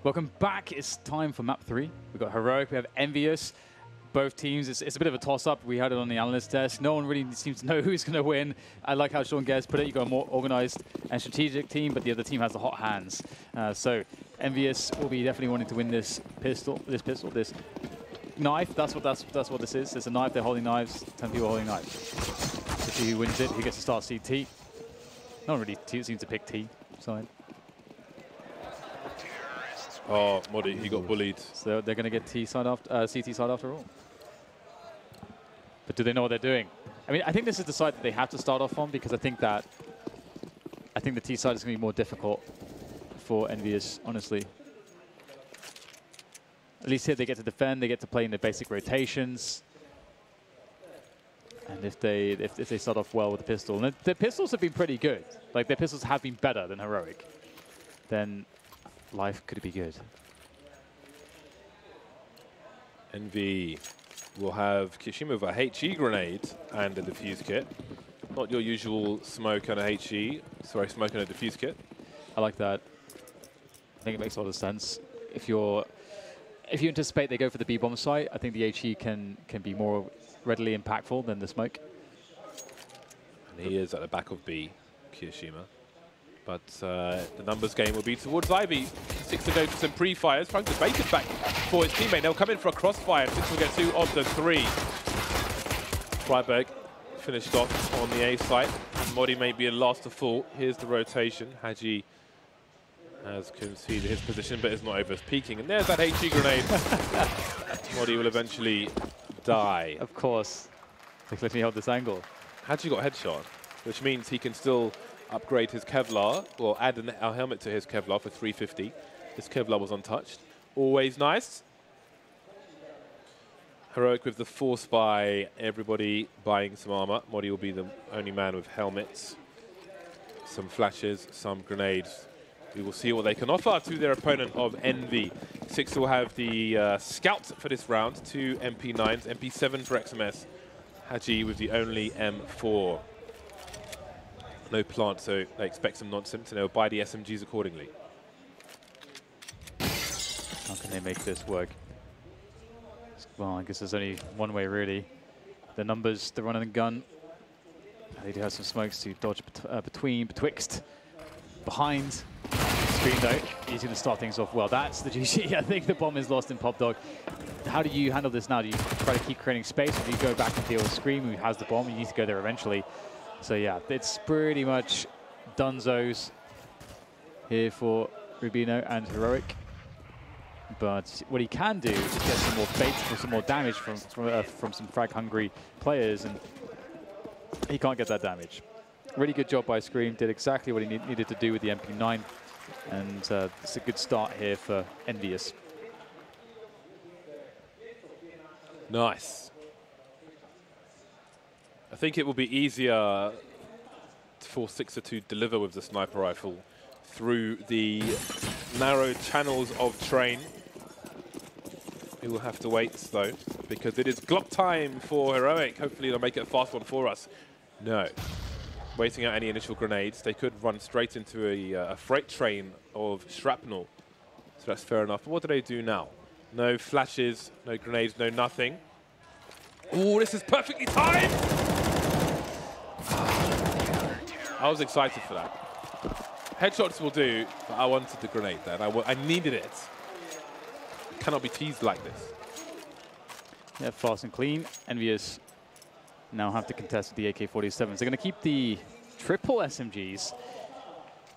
Welcome back. It's time for map 3. We've got Heroic, we have EnVyUs. Both teams, it's a bit of a toss-up. We had it on the analyst desk. No one really seems to know who's going to win. I like how Sean Guest put it. You've got a more organized and strategic team, but the other team has the hot hands. So EnVyUs will be definitely wanting to win this knife. That's what this is. It's a knife. They're holding knives. 10 people holding knives. To see who wins it, who gets to start CT. No one really seems to pick T side. Oh, Modi, he got bullied. So they're going to get T side after CT side after all. But do they know what they're doing? I mean, I think this is the side that they have to start off on, because I think the T side is going to be more difficult for EnVyUs, honestly. At least here they get to defend, they get to play in the basic rotations. And if they start off well with the pistol, and their pistols have been pretty good. Like, their pistols have been better than Heroic. Then life could be good. Envy will have Kishima with a HE grenade and a defuse kit. Not your usual smoke and a HE, sorry, smoke and a defuse kit. I like that. I think it makes a lot of sense. If you anticipate they go for the B-bomb site, I think the HE can be more readily impactful than the smoke. And he is at the back of B, Kishima. But the numbers game will be towards Ivy. Six to go for some pre-fires, trying to bait it back for his teammate. They'll come in for a crossfire. Six will get 2 of the 3. Freiberg finished off on the A site. Modi may be a last to fall. Here's the rotation. Haji has conceded his position, but is not over peaking. And there's that HE grenade. Modi will eventually die. Of course. Like, let me hold this angle. Haji got headshot, which means he can still upgrade his Kevlar, or add a helmet to his Kevlar for 350. His Kevlar was untouched. Always nice. Heroic with the force buy, everybody buying some armor. Modi will be the only man with helmets, some flashes, some grenades. We will see what they can offer to their opponent of Envy. Six will have the scout for this round, 2 MP9s, MP7 for XMS. Haji with the only M4. No plant, so they expect some nonsense, and they'll buy the SMGs accordingly. How can they make this work? Well, I guess there's only one way, really. The numbers, the run and the gun. They do have some smokes to dodge betwixt, behind. Screen, though, he's going to start things off well. That's the GG. I think the bomb is lost in Pop Dog. How do you handle this now? Do you try to keep creating space, or do you go back and deal with Scream, who has the bomb? You need to go there eventually. So yeah, it's pretty much dunzos here for Rubino and Heroic. But what he can do is get some more bait for some more damage from some frag-hungry players, and he can't get that damage. Really good job by Scream, did exactly what he needed to do with the MP9, and it's a good start here for EnVyUs. Nice. I think it will be easier for Sixer to deliver with the sniper rifle through the narrow channels of train. We will have to wait, though, because it is Glock time for Heroic. Hopefully they'll make it a fast one for us. No. Waiting out any initial grenades. They could run straight into a freight train of shrapnel. So that's fair enough. But what do they do now? No flashes, no grenades, no nothing. Oh, this is perfectly timed! I was excited for that. Headshots will do, but I wanted the grenade there. I needed it. Cannot be teased like this. Yeah, fast and clean. EnVyUs now have to contest with the AK-47s. They're going to keep the triple SMGs.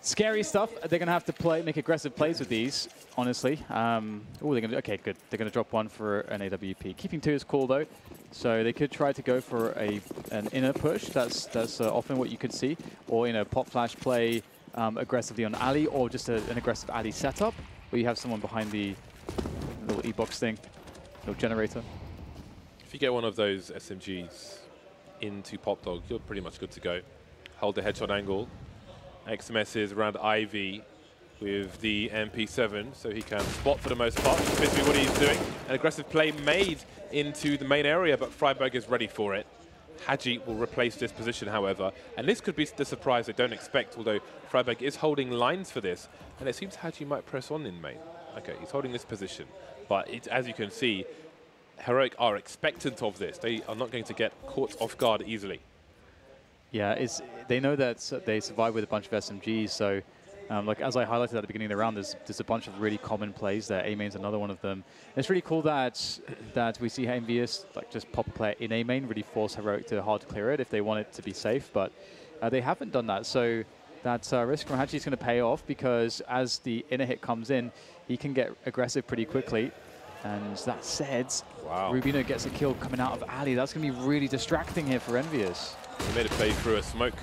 Scary stuff. They're going to have to make aggressive plays with these, honestly. Oh, they're going to, okay, good. They're going to drop 1 for an AWP. Keeping 2 is cool, though. So they could try to go for an inner push. That's often what you could see. Or, pop flash play aggressively on alley, or just an aggressive alley setup, where you have someone behind the little E-box thing, little generator. If you get one of those SMGs into Pop Dog, you're pretty much good to go. Hold the headshot angle. XMS is around Ivy with the MP7, so he can spot for the most part. That's basically what he's doing. An aggressive play made into the main area, but Freiberg is ready for it. Haji will replace this position, however, and this could be the surprise they don't expect, although Freiburg is holding lines for this, and it seems Haji might press on in main. Okay, he's holding this position, but as you can see, Heroic are expectant of this. They are not going to get caught off guard easily. Yeah, they know that they survive with a bunch of SMGs, so like as I highlighted at the beginning of the round, there's a bunch of really common plays there. A-main's another one of them. And it's really cool that we see EnVyUs like just pop a player in A-main, really force Heroic to hard clear it if they want it to be safe, but they haven't done that. So that risk from Haji is going to pay off, because as the inner hit comes in, he can get aggressive pretty quickly. And that said, wow, Rubino gets a kill coming out of alley. That's going to be really distracting here for EnVyUs. He made a play through a smoke,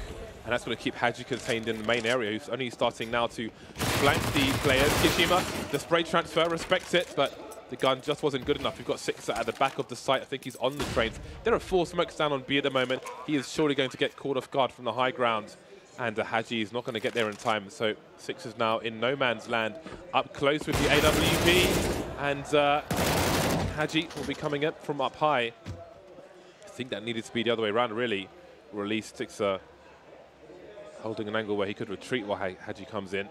and that's going to keep Haji contained in the main area, who's only starting now to flank the players. Kishima, the spray transfer, respects it, but the gun just wasn't good enough. We've got Sixer at the back of the site. I think he's on the trains. There are 4 smokes down on B at the moment. He is surely going to get caught off guard from the high ground, and Haji is not going to get there in time. So Sixer's now in no man's land, up close with the AWP, and Haji will be coming up from up high. I think that needed to be the other way around, really. Release Sixer holding an angle where he could retreat while Haji comes in.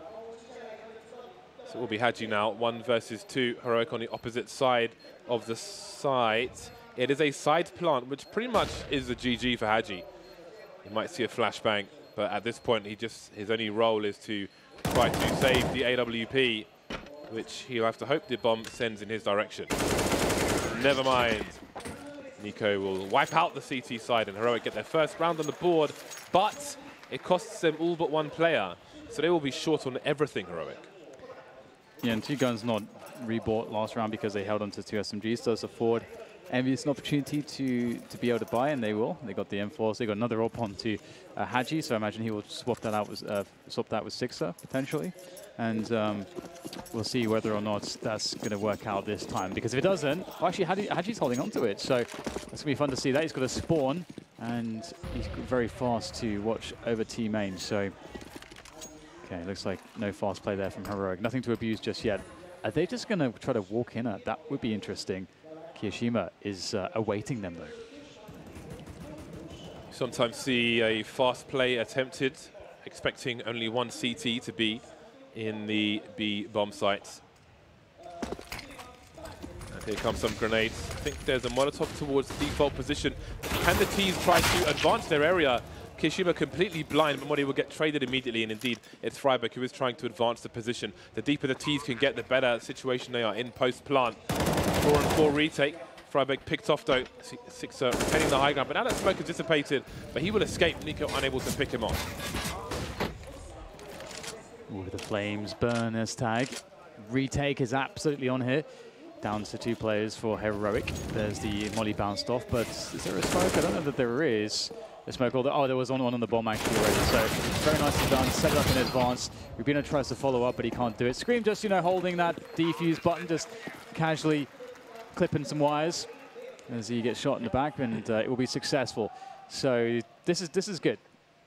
So it will be Haji now, 1 versus 2. Heroic on the opposite side of the site. It is a side plant, which pretty much is a GG for Haji. You might see a flashbang, but at this point, his only role is to try to save the AWP, which he'll have to hope the bomb sends in his direction. Never mind. Nico will wipe out the CT side, and Heroic get their first round on the board, but it costs them all but 1 player, so they will be short on everything, Heroic. Yeah, and 2 guns not rebought last round because they held onto 2 SMGs, does afford EnVyUs an opportunity to be able to buy, and they will. They got the M4s, they got another op onto Haji, so I imagine he will swap that out with Sixer potentially, and we'll see whether or not that's going to work out this time. Because if it doesn't, well, actually Haji's holding on to it, so it's going to be fun to see that. He's got a spawn, and he's very fast to watch over T main. So okay, looks like no fast play there from Heroic. Nothing to abuse just yet. Are they just going to try to walk in at? That would be interesting. Kishima is awaiting them, though. Sometimes see a fast play attempted, expecting only 1 CT to be in the B bomb sites. And here comes some grenades. I think there's a Molotov towards the default position. Can the T's try to advance their area? Kishima completely blind, but Mori will get traded immediately, and indeed it's Freiburg who is trying to advance the position. The deeper the T's can get, the better situation they are in post-plant. 4-on-4 retake. Freiburg picked off though. Sixer retaining the high ground, but now that smoke has dissipated, but he will escape. Nico unable to pick him off. Ooh, the flames burn as tag. Retake is absolutely on here. Down to 2 players for Heroic. There's the molly bounced off, but is there a smoke? I don't know that there is. The smoke, oh, there was one on the bomb actually already. So very nicely done, set it up in advance. Rubino tries to follow up, but he can't do it. Scream just, holding that defuse button, just casually clipping some wires as he gets shot in the back, and it will be successful. So this is good.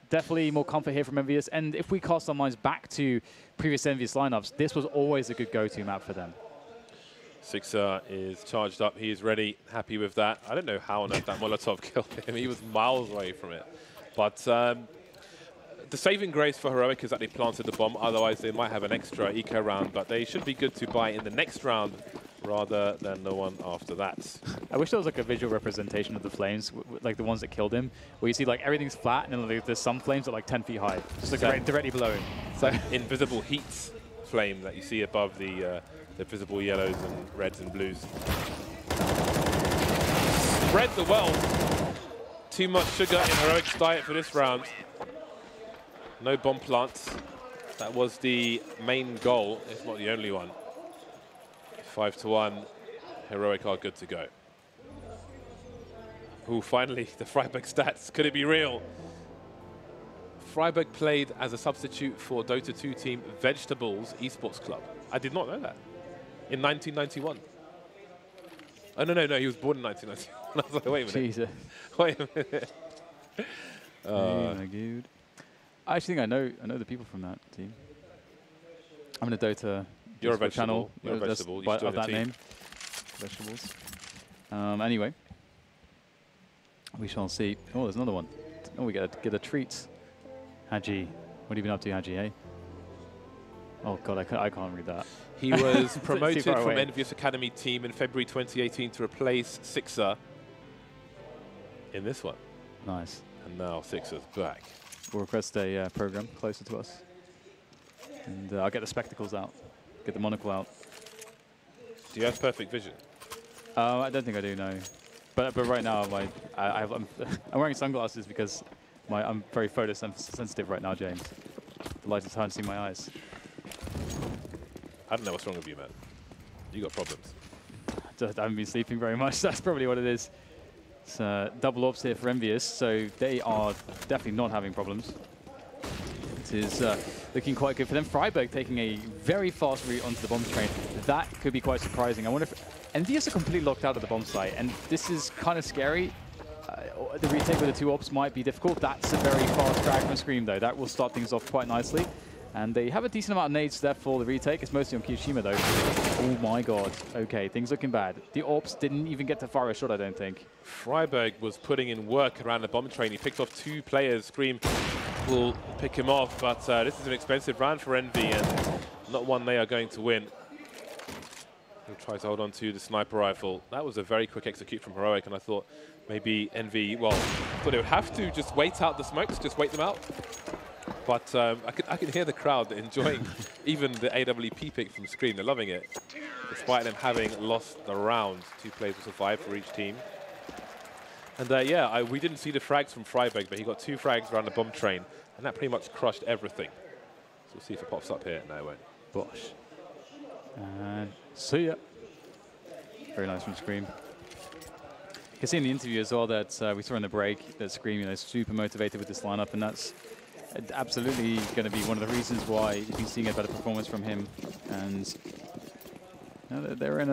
Definitely more comfort here from EnVyUs. And if we cast our minds back to previous EnVyUs lineups, this was always a good go-to map for them. Sixer is charged up. He is ready, happy with that. I don't know how on earth that Molotov killed him. He was miles away from it. But the saving grace for Heroic is that they planted the bomb. Otherwise, they might have an extra eco round. But they should be good to buy in the next round rather than the one after that. I wish there was like a visual representation of the flames, like the ones that killed him, where you see like everything's flat and then there's some flames that are like 10 feet high, just like directly below him. So invisible heat flame that you see above the visible yellows and reds and blues. Spread the wealth. Too much sugar in Heroic's diet for this round. No bomb plants. That was the main goal, if not the only one. 5-1. Heroic are good to go. Ooh, finally, the Freiburg stats. Could it be real? Freiburg played as a substitute for Dota 2 team Vegetables Esports Club. I did not know that. In 1991. Oh, no, he was born in 1991. I was like, wait a minute. Jesus. Wait a minute. Oh my god. I actually think I know the people from that team. I'm in a Dota You're a vegetable. channel. You're a vegetable. You should join of that the team. name. Vegetables. Anyway. We shall see. Oh, there's another one. Oh, we get a treat. Haji, what have you been up to, Haji, eh? Oh, God, I can't read that. He was Too promoted far from away. EnVyUs Academy team in February 2018 to replace Sixer in this one. Nice. And now Sixer's back. We'll request a program closer to us. And I'll get the spectacles out. Get the monocle out. Do you have perfect vision? I don't think I do, no. But right now, I'm wearing sunglasses because I'm very photosensitive right now, James. The light is harnessing my eyes. I don't know what's wrong with you, man. You got problems. I haven't been sleeping very much. That's probably what it is. It's double ops here for EnVyUs, so they are definitely not having problems. It is looking quite good for them. Freiburg taking a very fast route onto the bomb train. That could be quite surprising. I wonder if EnVyUs are completely locked out of the bomb site, and this is kind of scary. The retake with the 2 ops might be difficult. That's a very fast drag from Scream, though. That will start things off quite nicely. And they have a decent amount of nades there for the retake. It's mostly on Kiyoshima, though. Oh, my God. OK, things looking bad. The ops didn't even get to fire a shot, I don't think. Freiburg was putting in work around the bomb train. He picked off 2 players. Scream will pick him off, but this is an expensive round for Envy and not one they are going to win. He'll try to hold on to the sniper rifle. That was a very quick execute from Heroic, and I thought maybe Envy, well, I thought they would have to just wait out the smokes, just wait them out. But I could hear the crowd enjoying even the AWP pick from Scream. They're loving it, despite them having lost the round. 2 players will survive for each team. And yeah, we didn't see the frags from Freiburg, but he got 2 frags around the bomb train, and that pretty much crushed everything. So we'll see if it pops up here. No, it won't. Bosh. And see ya. Very nice from Scream. You can see in the interview as well that we saw in the break that Scream, is super motivated with this lineup, and that's absolutely going to be one of the reasons why you've been seeing a better performance from him. And they're in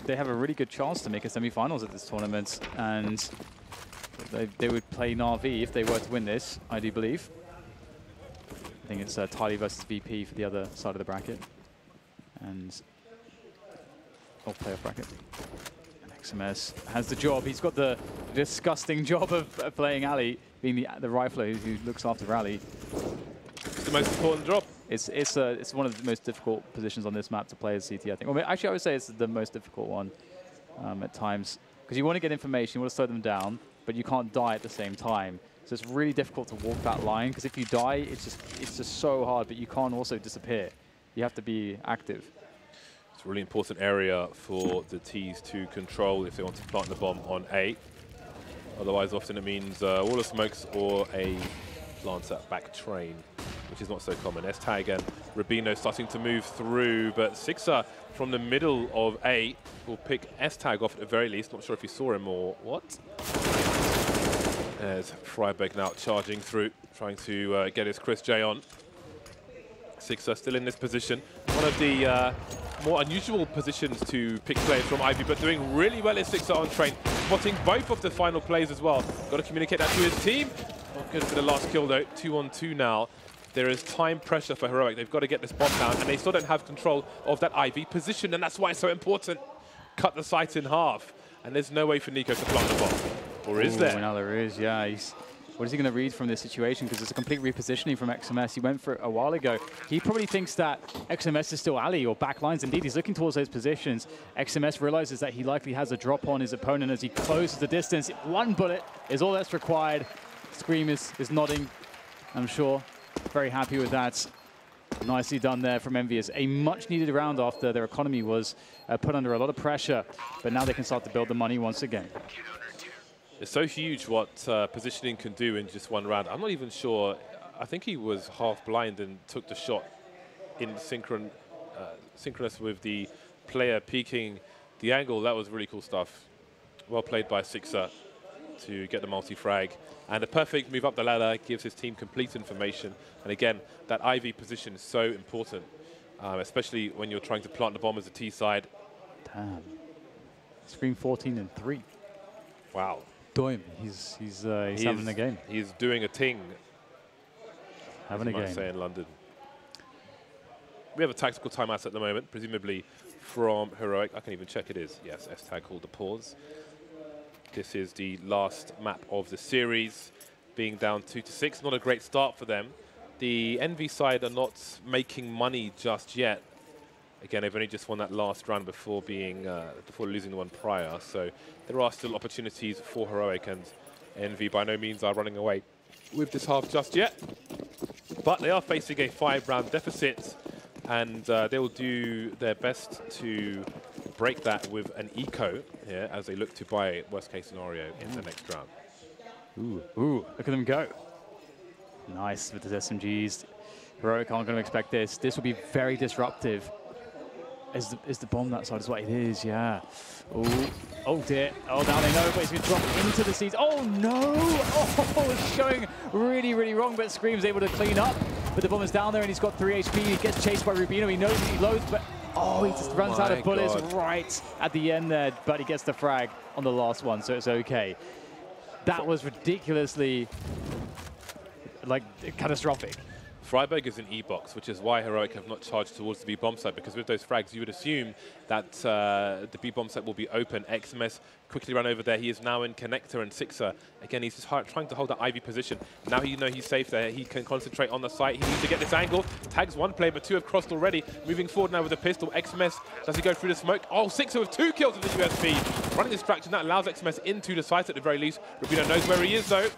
they have a really good chance to make a semi-finals at this tournament, and they would play Na'Vi if they were to win this, I do believe. I think it's Tali versus VP for the other side of the bracket, and playoff bracket. And XMS has the job. He's got the disgusting job of playing Ali, being the rifler who looks after Rally. It's the most important job. It's one of the most difficult positions on this map to play as CT, I think. Well, actually, I would say it's the most difficult one at times, because you want to get information, you want to slow them down, but you can't die at the same time. So it's really difficult to walk that line, because if you die, it's just so hard, but you can't also disappear. You have to be active. It's a really important area for the T's to control if they want to plant the bomb on A. Otherwise, often it means all the smokes or a Lancer back train, which is not so common. S-Tag and Rubino starting to move through, but Sixer from the middle of A will pick S-Tag off at the very least. Not sure if you saw him or what. There's Freiburg now charging through, trying to get his Chris J on. Sixer still in this position. One of the more unusual positions to pick players from Ivy, but doing really well is Sixer on train. Spotting both of the final plays as well. Got to communicate that to his team. Not good for the last kill though. 2-on-2 now. There is time pressure for Heroic. They've got to get this bomb down, and they still don't have control of that Ivy position, and that's why it's so important. Cut the site in half, and there's no way for Nico to plant the bomb. Or is there? Now there is, yeah. What is he going to read from this situation? Because it's a complete repositioning from XMS. He went for it a while ago. He probably thinks that XMS is still Ali or backlines. Indeed, he's looking towards those positions. XMS realizes that he likely has a drop on his opponent as he closes the distance. 1 bullet is all that's required. Scream is nodding, I'm sure. Very happy with that. Nicely done there from EnVyUs. A much needed round after their economy was put under a lot of pressure. But now they can start to build the money once again. It's so huge what positioning can do in just 1 round. I'm not even sure. I think he was half blind and took the shot in synchronous with the player peeking the angle. That was really cool stuff. Well played by Sixer to get the multi-frag. And a perfect move up the ladder gives his team complete information. And again, that IV position is so important, especially when you're trying to plant the bomb as a T side. Damn. Scream 14-3. Wow. Damn. He's having a game. He's doing a ting. Having a game. Say in London. We have a tactical timeout at the moment, presumably from Heroic. I can even check it is. Yes, S-Tag called the pause. This is the last map of the series, being down 2-6. Not a great start for them. The EnVy side are not making money just yet. Again, they've only just won that last round before losing the one prior. So there are still opportunities for Heroic, and EnVy by no means are running away with this half just yet. But they are facing a 5-round deficit, and they will do their best to break that with an eco here as they look to buy worst case scenario in the next round. Ooh, look at them go. Nice with the SMGs. Heroic aren't going to expect this. This will be very disruptive. Is the bomb that side as well? It is, yeah. Oh dear. Oh, now they know, but he's going to drop into the seas. Oh no! Oh, it's going really, really wrong, but Scream's able to clean up. But the bomb is down there and he's got 3 HP. He gets chased by Rubino. He knows he loads, but oh, he just runs out of bullets right at the end there. But he gets the frag on the last one, so it's okay. That was ridiculously, like, catastrophic. Freiburg is an E-box, which is why Heroic have not charged towards the B-bomb site, because with those frags, you would assume that the B-bomb site will be open. XMS quickly ran over there. He is now in Connector and Sixer. Again, he's just trying to hold that Ivy position. Now you know he's safe there. He can concentrate on the site. He needs to get this angle. Tags 1 player, but 2 have crossed already. Moving forward now with a pistol. XMS, does he go through the smoke? Oh, Sixer with 2 kills with the USP. Running distraction, that allows XMS into the site at the very least. Rubino knows where he is, though.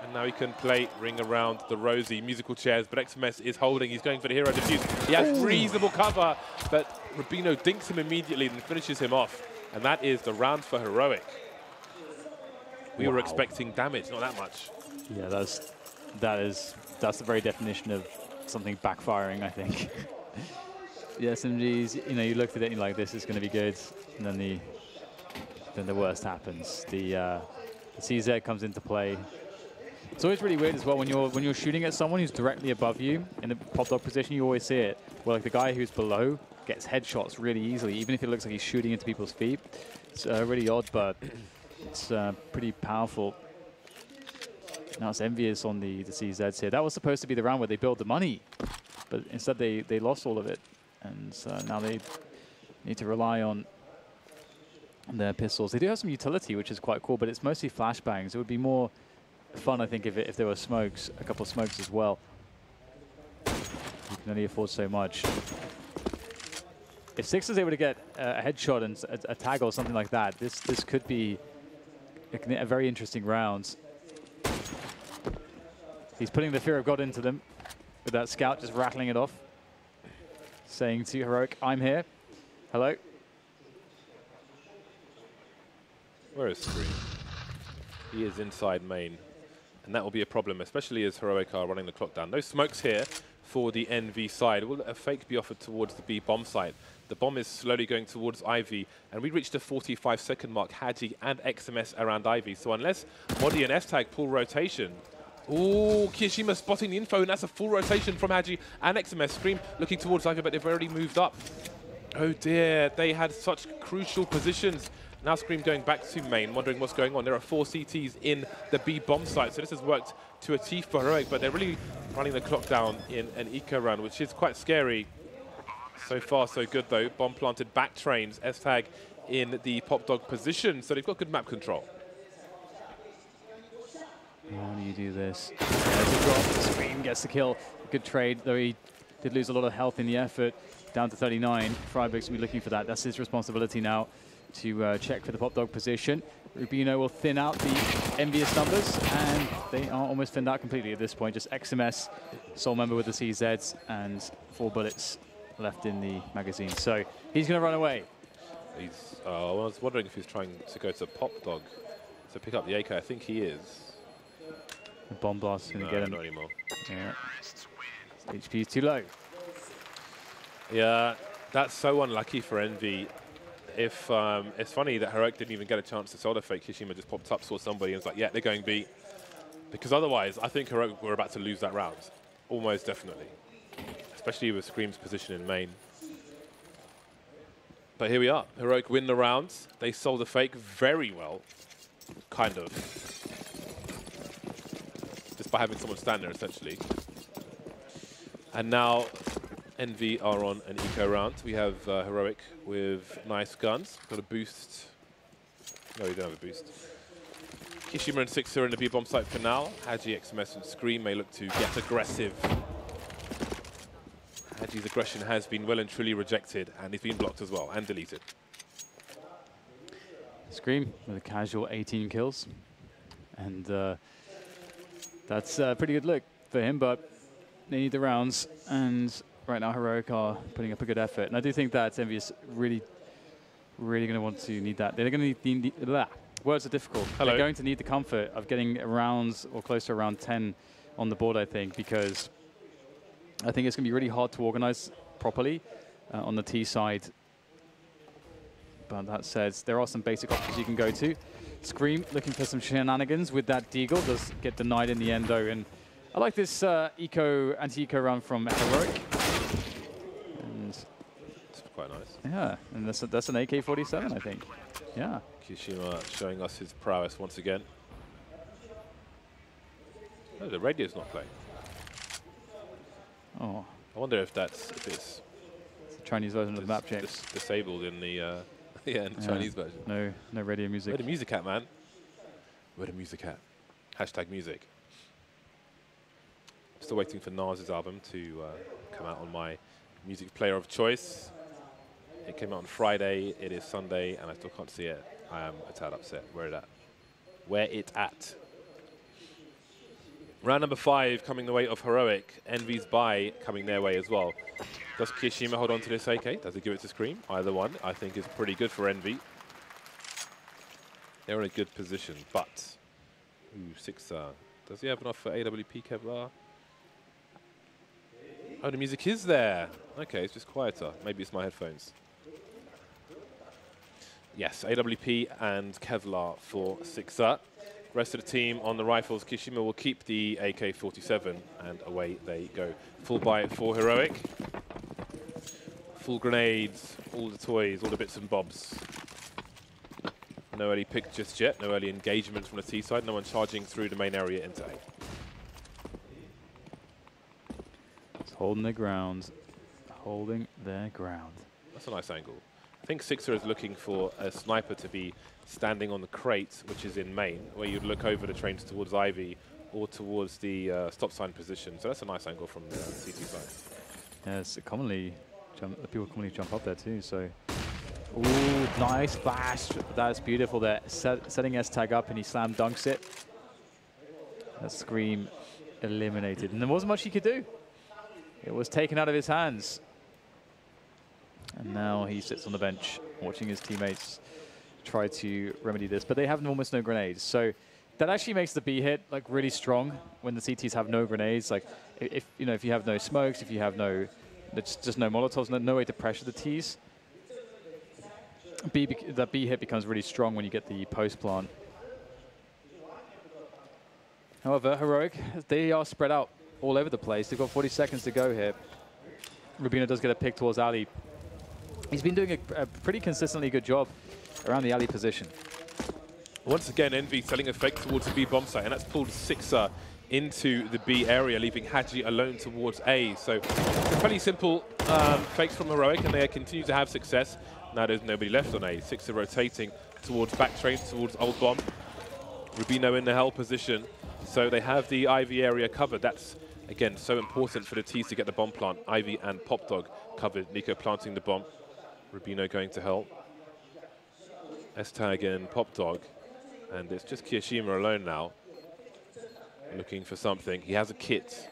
And now he can play Ring Around the Rosie, musical chairs, but XMS is holding. He's going for the hero defuse. He has reasonable cover, but Rubino dinks him immediately and finishes him off. And that is the round for Heroic. We were expecting damage, not that much. Yeah, that's the very definition of something backfiring, I think. The SMGs, you know, you looked at it and you're like, this is going to be good, and then the worst happens. The CZ comes into play. It's always really weird as well when you're shooting at someone who's directly above you in the pop dog position. You always see it where like the guy who's below gets headshots really easily, even if it looks like he's shooting into people's feet. It's really odd, but it's pretty powerful. Now it's EnVyUs on the CZs here. That was supposed to be the round where they build the money, but instead they lost all of it, and now they need to rely on their pistols. They do have some utility, which is quite cool, but it's mostly flashbangs. It would be more fun, I think, if there were smokes, a couple of smokes as well. You can only afford so much. If Six is able to get a headshot and a tag or something like that, this could be a very interesting round. He's putting the Fear of God into them with that scout, just rattling it off, saying to Heroic, "I'm here. Hello." Where is Scream? He is inside main. And that will be a problem, especially as Heroic are running the clock down. No smokes here for the EnVy side. Will a fake be offered towards the B bomb site? The bomb is slowly going towards Ivy, and we reached the 45-second mark, Hadji and XMS around Ivy. So unless Modi and S-Tag pull rotation... Ooh, Kiyashima spotting the info, and that's a full rotation from Hadji and XMS. Scream looking towards Ivy, but they've already moved up. Oh dear, they had such crucial positions. Now Scream going back to main, wondering what's going on. There are 4 CTs in the B bomb site, so this has worked to a T for Heroic, but they're really running the clock down in an eco run, which is quite scary. So far, so good though. Bomb planted, back trains, S-Tag in the pop dog position, so they've got good map control. How do you do this? There's a drop. Scream gets the kill. Good trade, though he did lose a lot of health in the effort. Down to 39. Freiburg's going to be looking for that. That's his responsibility now to check for the pop dog position. Rubino will thin out the EnVyUs numbers, and they are almost thinned out completely at this point. Just XMS, sole member with the CZs, and 4 bullets left in the magazine. So he's going to run away. He's, I was wondering if he's trying to go to pop dog to pick up the AK. I think he is. The bomb blast is going to get him. Not anymore. Yeah. HP is too low. Yeah, that's so unlucky for EnVy. If it's funny that Heroic didn't even get a chance to sell the fake. Kishima just popped up, saw somebody, and was like, yeah, they're going B. Because otherwise, I think Heroic were about to lose that round. Almost definitely. Especially with Scream's position in main. But here we are. Heroic win the rounds. They sold the fake very well. Kind of. Just by having someone stand there, essentially. And now EnVy are on an eco round. We have Heroic with nice guns. Got a boost. No, you don't have a boost. Kishima and Sixer in the B-bomb site for now. Haji, XMS, and Scream may look to get aggressive. Haji's aggression has been well and truly rejected, and he's been blocked as well, and deleted. Scream with a casual 18 kills. And that's a pretty good look for him, but they need the rounds. And right now, Heroic are putting up a good effort. And I do think that EnVyUs really going to want to need that. They're going to need words are difficult. Hello. They're going to need the comfort of getting rounds or close to around 10 on the board, I think, because I think it's going to be really hard to organize properly on the T side. But that said, there are some basic options you can go to. Scream looking for some shenanigans with that Deagle. Does get denied in the end, though. And I like this anti-eco run from Heroic. And It's quite nice. yeah, and that's an AK-47, I think. Yeah. Kishima showing us his prowess once again. Oh, the radio's not playing. Oh, I wonder if it's it's the Chinese version of the map change. disabled in the yeah, in the Chinese version. No radio music. Where the music at, man? Where the music at? Hashtag music. Still waiting for Nas's album to come out on my music player of choice. It came out on Friday. It is Sunday, and I still can't see it. I am a tad upset. Where it at? Round number 5 coming the way of Heroic. EnVyUs buy coming their way as well. Does Kishima hold on to this AK? Does he give it to Scream? Either one, I think, is pretty good for Envy. They're in a good position, but... Ooh, Sixer. Does he have enough for AWP Kevlar? Oh, the music is there. Okay, it's just quieter. Maybe it's my headphones. Yes, AWP and Kevlar for Sixer. Rest of the team on the rifles. Kishima will keep the AK-47, and away they go. Full buy for Heroic. Full grenades, all the toys, all the bits and bobs. No early pick just yet. No early engagement from the T side. No one charging through the main area into A. It's holding their ground. Holding their ground. That's a nice angle. I think Sixer is looking for a sniper to be standing on the crate, which is in main, where you'd look over the trains towards Ivy or towards the stop sign position. So that's a nice angle from the CT side. Yes, people commonly jump up there too. So, ooh, nice flash. That's beautiful there. Setting S-tag up, and he slam dunks it. That Scream eliminated. And there wasn't much he could do. It was taken out of his hands. And now he sits on the bench watching his teammates try to remedy this. But they have almost no grenades. So that actually makes the B hit like really strong when the CTs have no grenades. Like if you have no smokes, if you have just no Molotovs, no way to pressure the Ts. That B hit becomes really strong when you get the post plant. However, Heroic, they are spread out all over the place. They've got 40 seconds to go here. Rubino does get a pick towards Ali. He's been doing a pretty consistently good job around the Ali position. Once again, Envy selling a fake towards the B bomb site, and that's pulled Sixer into the B area, leaving Haji alone towards A. So fairly simple fakes from Heroic, and they continue to have success. Now there's nobody left on A. Sixer rotating towards back train, towards Old Bomb. Rubino in the hell position. So they have the Ivy area covered. That's, again, so important for the T's to get the bomb plant. Ivy and Pop Dog covered. Nico planting the bomb. Rubino going to help. S-Tag and Pop Dog. And it's just Kishima alone now. Looking for something. He has a kit.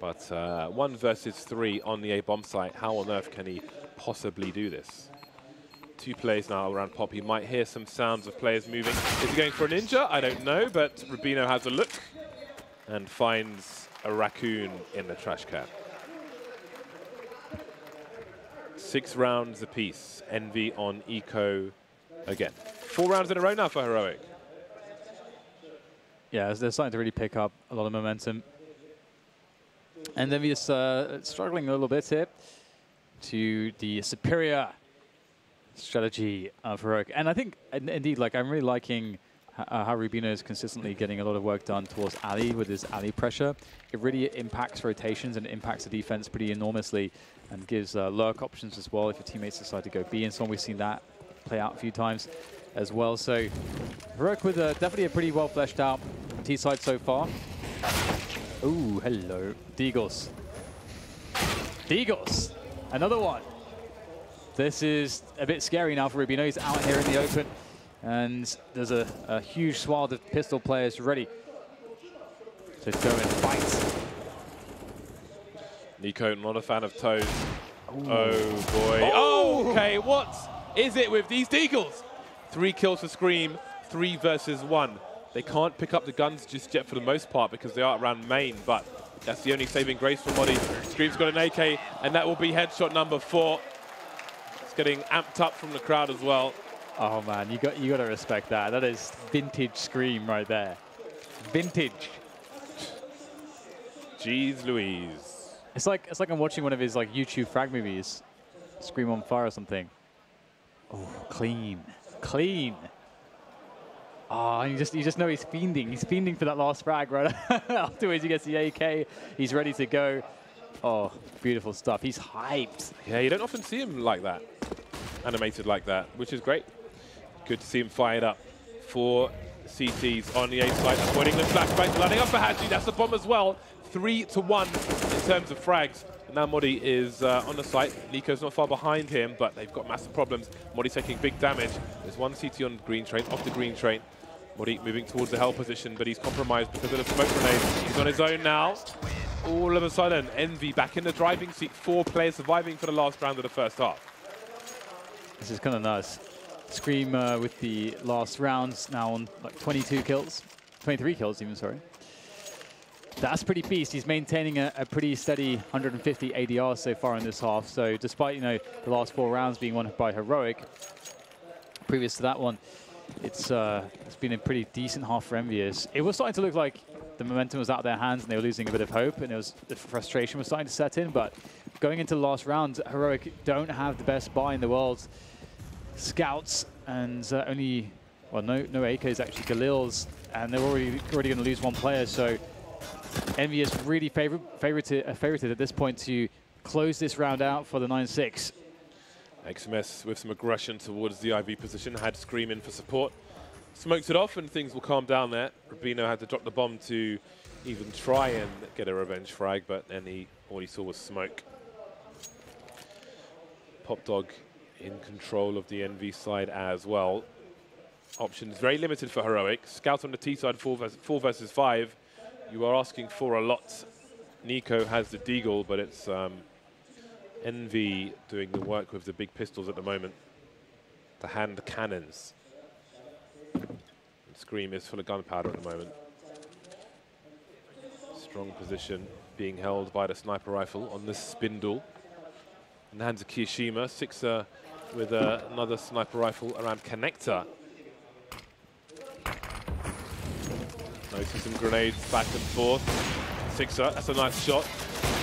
But 1 versus 3 on the A bomb site. How on earth can he possibly do this? 2 players now around Pop. He might hear some sounds of players moving. Is he going for a ninja? I don't know, but Rubino has a look and finds a raccoon in the trash can. 6 rounds apiece. Envy on Eco again. 4 rounds in a row now for Heroic. Yeah, they're starting to really pick up a lot of momentum. And EnVyUs struggling a little bit here to the superior strategy of Heroic. And I think, indeed, like I'm really liking how Rubino is consistently getting a lot of work done towards Ali with his Ali pressure. It really impacts rotations and impacts the defense pretty enormously and gives lurk options as well if your teammates decide to go B and so on. We've seen that play out a few times. as well. So Heroic with definitely a pretty well fleshed out T side so far. Ooh, hello. Deagles. Deagles. Another one. This is a bit scary now for Rubino. He's out here in the open. And there's a huge swath of pistol players ready to go and fight. Nico, not a fan of toes. Ooh. Oh, boy. Oh, okay, what is it with these Deagles? 3 kills for Scream, 3 versus 1. They can't pick up the guns just yet for the most part because they are around main, but that's the only saving grace for Modi. Scream's got an AK, and that will be headshot number 4. It's getting amped up from the crowd as well. Oh man, you got to respect that. That is vintage Scream right there. Vintage. Jeez Louise. It's like I'm watching one of his like YouTube frag movies, Scream on Fire or something. Oh, clean, clean. Oh, you just know he's fiending. He's fiending for that last frag right afterwards. He gets the AK. He's ready to go. Oh, beautiful stuff. He's hyped. Yeah, you don't often see him like that, animated like that, which is great. Good to see him fired up for CTs on the A side. Avoiding the flashback, lining up for Hadji. That's the bomb as well. 3-1 in terms of frags. And now Modi is on the site. Nico's not far behind him, but they've got massive problems. Modi's taking big damage. There's one CT on green train, off the green train. Modi moving towards the hell position, but he's compromised because of the smoke grenade. He's on his own now. All of a sudden, Envy back in the driving seat. 4 players surviving for the last round of the first half. This is kind of nice. Scream with the last rounds now on like 22 kills, 23 kills even, sorry. That's pretty beast. He's maintaining a pretty steady 150 ADR so far in this half. So despite, you know, the last 4 rounds being won by Heroic, previous to that one, it's been a pretty decent half for EnVyUs. It was starting to look like the momentum was out of their hands and they were losing a bit of hope, and the frustration was starting to set in. But going into the last round, Heroic don't have the best buy in the world. Scouts and only, well, no AKs actually, Galil's, and they're already going to lose 1 player. So EnVyUs really favorited at this point to close this round out for the 9-6. XMS with some aggression towards the IV position, had Scream in for support. Smokes it off and things will calm down there. Rubino had to drop the bomb to even try and get a revenge frag, but then all he saw was smoke. Pop Dog in control of the NV side as well. Options very limited for Heroic. Scout on the T side, 4 versus 5. You are asking for a lot. Nico has the Deagle, but it's Envy doing the work with the big pistols at the moment. The hand cannons. And Scream is full of gunpowder at the moment. Strong position being held by the sniper rifle on this spindle. In the hands of Kiyashima, Sixer with another sniper rifle around Connector. Notice some grenades back and forth. Sixer, that's a nice shot.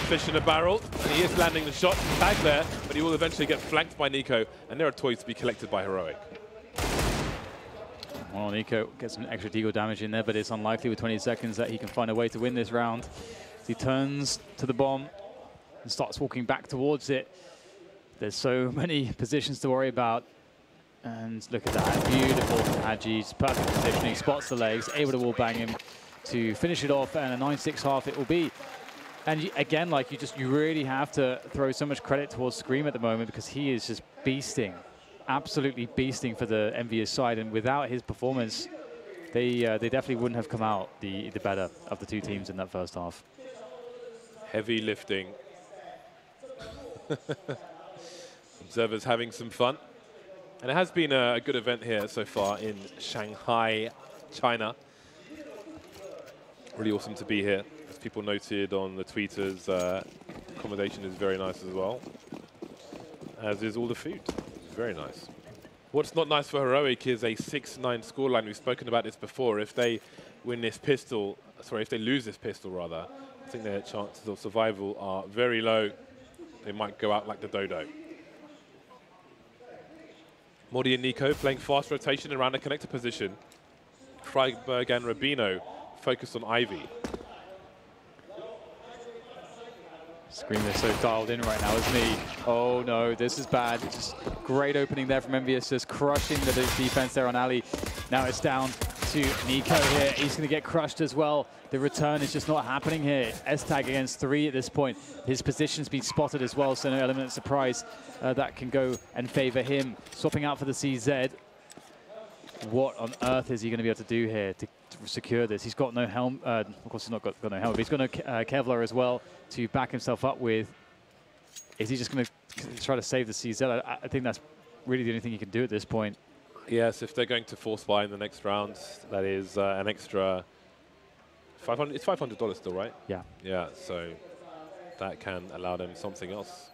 Fish in a barrel, and he is landing the shot. Tag there, but he will eventually get flanked by Nico, and there are toys to be collected by Heroic. Well, Nico gets some extra Deagle damage in there, but it's unlikely with 20 seconds that he can find a way to win this round. He turns to the bomb and starts walking back towards it. There's so many positions to worry about. And look at that, beautiful Hadji's perfect positioning, spots the legs, able to wallbang him to finish it off, and a 9-6 half it will be. And again, like you really have to throw so much credit towards Scream at the moment because he is just beasting, absolutely beasting for the EnVyUs side. And without his performance, they definitely wouldn't have come out the better of the 2 teams in that first half. Heavy lifting. Observers having some fun. And it has been a good event here so far in Shanghai, China. Really awesome to be here. As people noted on the tweeters, accommodation is very nice as well. As is all the food. Very nice. What's not nice for Heroic is a 6-9 scoreline. We've spoken about this before. If they win this pistol, sorry, if they lose this pistol rather, I think their chances of survival are very low. They might go out like the dodo. Modi and Nico playing fast rotation around the connector position. Freiberg and Rubino focused on Ivy. Scream is so dialed in right now, isn't he? Oh no, this is bad. Just great opening there from EnVyUs, just crushing the defense there on Ali. Now it's down to Nico here. He's going to get crushed as well. The return is just not happening here. S-Tag against 3 at this point. His position's been spotted as well, so no element of surprise that can go and favor him. Swapping out for the CZ. What on earth is he going to be able to do here to secure this? He's got no helm. Of course, he's not got no helm, but he's got no Kevlar as well to back himself up with. Is he just going to try to save the CZ? I think that's really the only thing he can do at this point. Yes, if they're going to force buy in the next round, that is an extra 500. It's $500 still, right? Yeah. Yeah, so that can allow them something else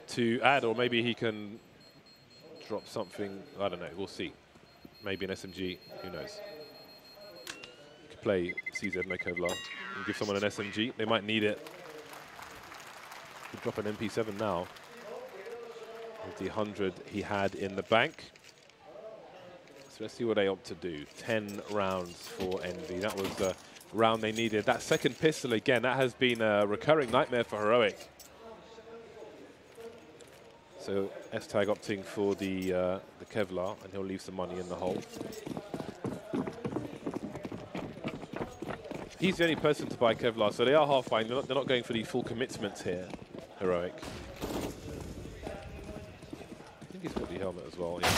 to add, or maybe he can drop something. I don't know. We'll see. Maybe an SMG. Who knows? You could play CZ no Kevlar and give someone an SMG. They might need it. Could drop an MP7 now with the 100 he had in the bank. So let's see what they opt to do. 10 rounds for Envy. That was the round they needed. That second pistol, again, that has been a recurring nightmare for Heroic. So S-Tag opting for the Kevlar, and he'll leave some money in the hole. He's the only person to buy Kevlar, so they are half buying. They're not going for the full commitments here, Heroic. I think he's got the helmet as well. Yeah.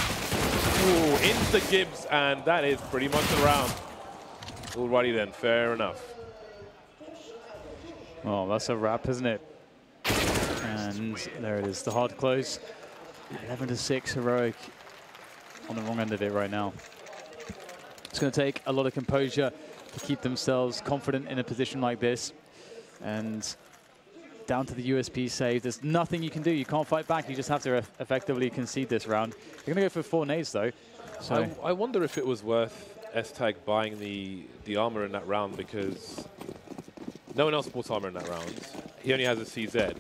Ooh, into the Gibbs, and that is pretty much the round. Alrighty then, fair enough. Oh, that's a wrap, isn't it? And there it is, the hard close. 11-6, Heroic on the wrong end of it right now. It's going to take a lot of composure to keep themselves confident in a position like this. And down to the USP save. There's nothing you can do. You can't fight back. You just have to effectively concede this round. They're going to go for 4 nades, though. So I wonder if it was worth S-Tag buying the armor in that round, because no one else bought armor in that round. He only has a CZ.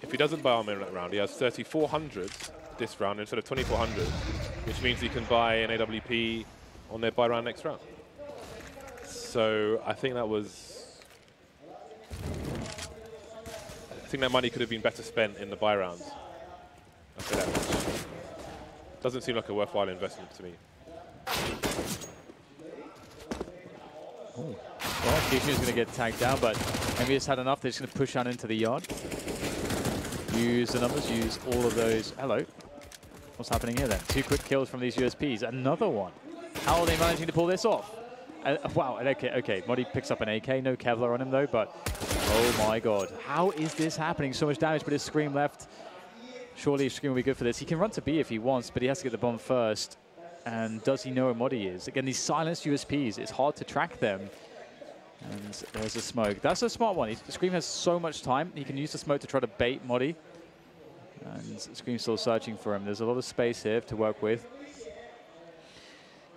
If he doesn't buy armor in that round, he has 3,400 this round instead of 2,400, which means he can buy an AWP on their buy round next round. So I think that money could have been better spent in the buy rounds. I'll say that much. Doesn't seem like a worthwhile investment to me. well, Kishu is going to get tagged down, but EnVyUs had enough. They're just going to push on into the yard. Use the numbers, use all of those. Hello. What's happening here then? 2 quick kills from these USPs. Another one. How are they managing to pull this off? Wow, okay. Modi picks up an AK. No Kevlar on him though, but oh my god. How is this happening? So much damage, but his Scream left. Surely Scream will be good for this. He can run to B if he wants, but he has to get the bomb first. And does he know where Modi is? Again, these silenced USPs, it's hard to track them. And there's a smoke. That's a smart one. Scream has so much time. He can use the smoke to try to bait Modi. And Scream's still searching for him. There's a lot of space here to work with.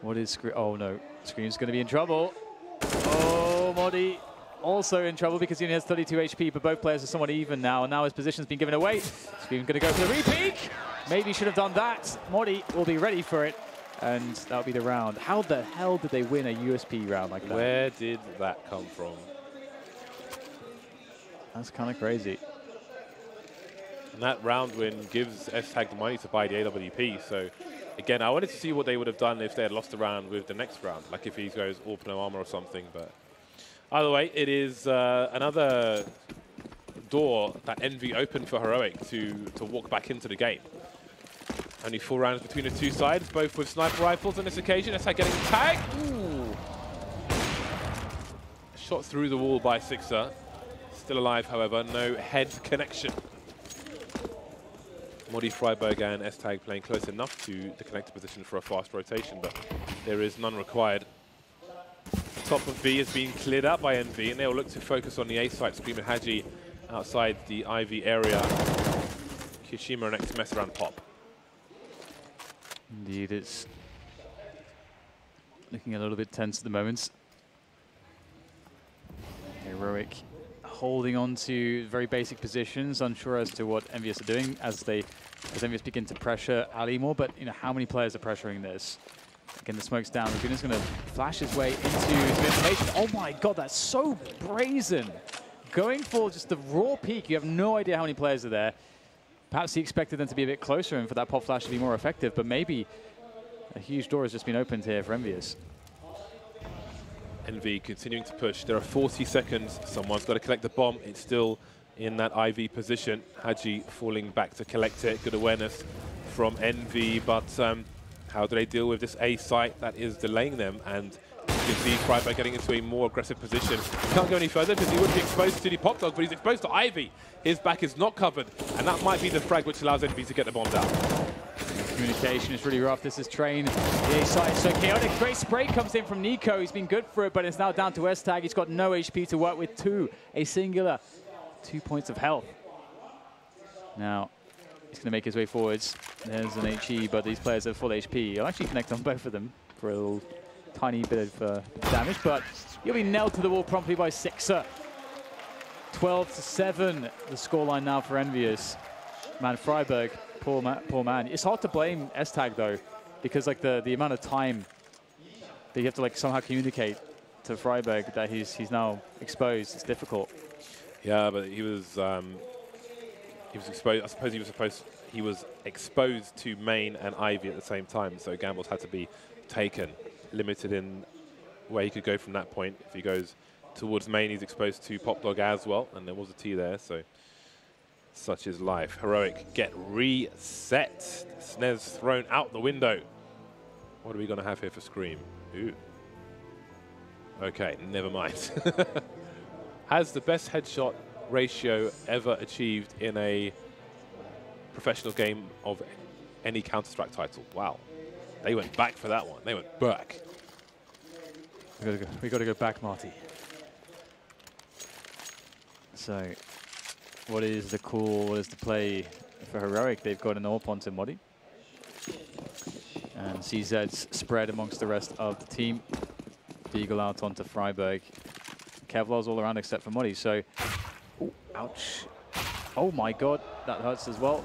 What is Scream? Oh no, Scream's going to be in trouble. Oh, Modi also in trouble because he only has 32 HP, but both players are somewhat even now. And now his position's been given away. Scream's going to go for the re-peek. Maybe should have done that. Modi will be ready for it. And that'll be the round. How the hell did they win a USP round like that? Where did that come from? That's kind of crazy. And that round win gives S-Tag the money to buy the AWP. So, again, I wanted to see what they would have done if they had lost the round with the next round. Like if he goes AWP no armor or something. But either way, it is another door that Envy opened for Heroic to walk back into the game. Only 4 rounds between the two sides, both with sniper rifles on this occasion. S-Tag getting tagged. Ooh. Shot through the wall by Sixer. Still alive, however. No head connection. Modi, Freiberg and S-Tag playing close enough to the connector position for a fast rotation, but there is none required. Top of B is being cleared out by Envy, and they will look to focus on the A site. Scream and Haji outside the Ivy area. Kishima next to mess around Pop. Indeed, it's looking a little bit tense at the moment. Heroic holding on to very basic positions, unsure as to what EnVyUs are doing as EnVyUs begin to pressure Ali more. But you know, how many players are pressuring this? Again, the smoke's down. Raguna's going to flash his way into the information. Oh my god, that's so brazen going for just the raw peak. You have no idea how many players are there. Perhaps he expected them to be a bit closer and for that pop flash to be more effective, but maybe a huge door has just been opened here for EnVyUs. EnVy continuing to push. There are 40 seconds. Someone's got to collect the bomb. It's still in that IV position. Haji falling back to collect it. Good awareness from EnVy, but how do they deal with this A site that is delaying them? And you can see Freiberg getting into a more aggressive position. He can't go any further because he would be exposed to the pop dog, but he's exposed to Ivy. His back is not covered, and that might be the frag which allows EnVy to get the bomb down. Communication is really rough. This is Train. The A side is so chaotic. Great spray comes in from Nico. He's been good for it, but it's now down to S-Tag. He's got no HP to work with. A singular 2 points of health. Now, he's going to make his way forwards. There's an HE, but these players have full HP. I'll actually connect on both of them for a little tiny bit of damage, but he'll be nailed to the wall promptly by Sixer. 12-7, the scoreline now for EnVyUs. Man, Freiberg, poor man. It's hard to blame S-Tag though, because like the amount of time that you have to like somehow communicate to Freiberg that he's now exposed. It's difficult. Yeah, but he was exposed. I suppose he was exposed to Main and Ivy at the same time. So gambles had to be taken, limited in where he could go from that point. If he goes towards Main, he's exposed to Pop Dog as well, and there was a T there. So such is life. Heroic get reset. SNES thrown out the window. What are we going to have here for Scream? Ooh. Okay, never mind. Has the best headshot ratio ever achieved in a professional game of any Counter-Strike title. Wow. They went back for that one. They went back. We got to go back, Marty. So, what is the play for Heroic? They've got an AWP onto Modi. And CZ's spread amongst the rest of the team. Beagle out onto Freiberg. Kevlar's all around except for Modi. So, ooh, ouch. Oh my god, that hurts as well.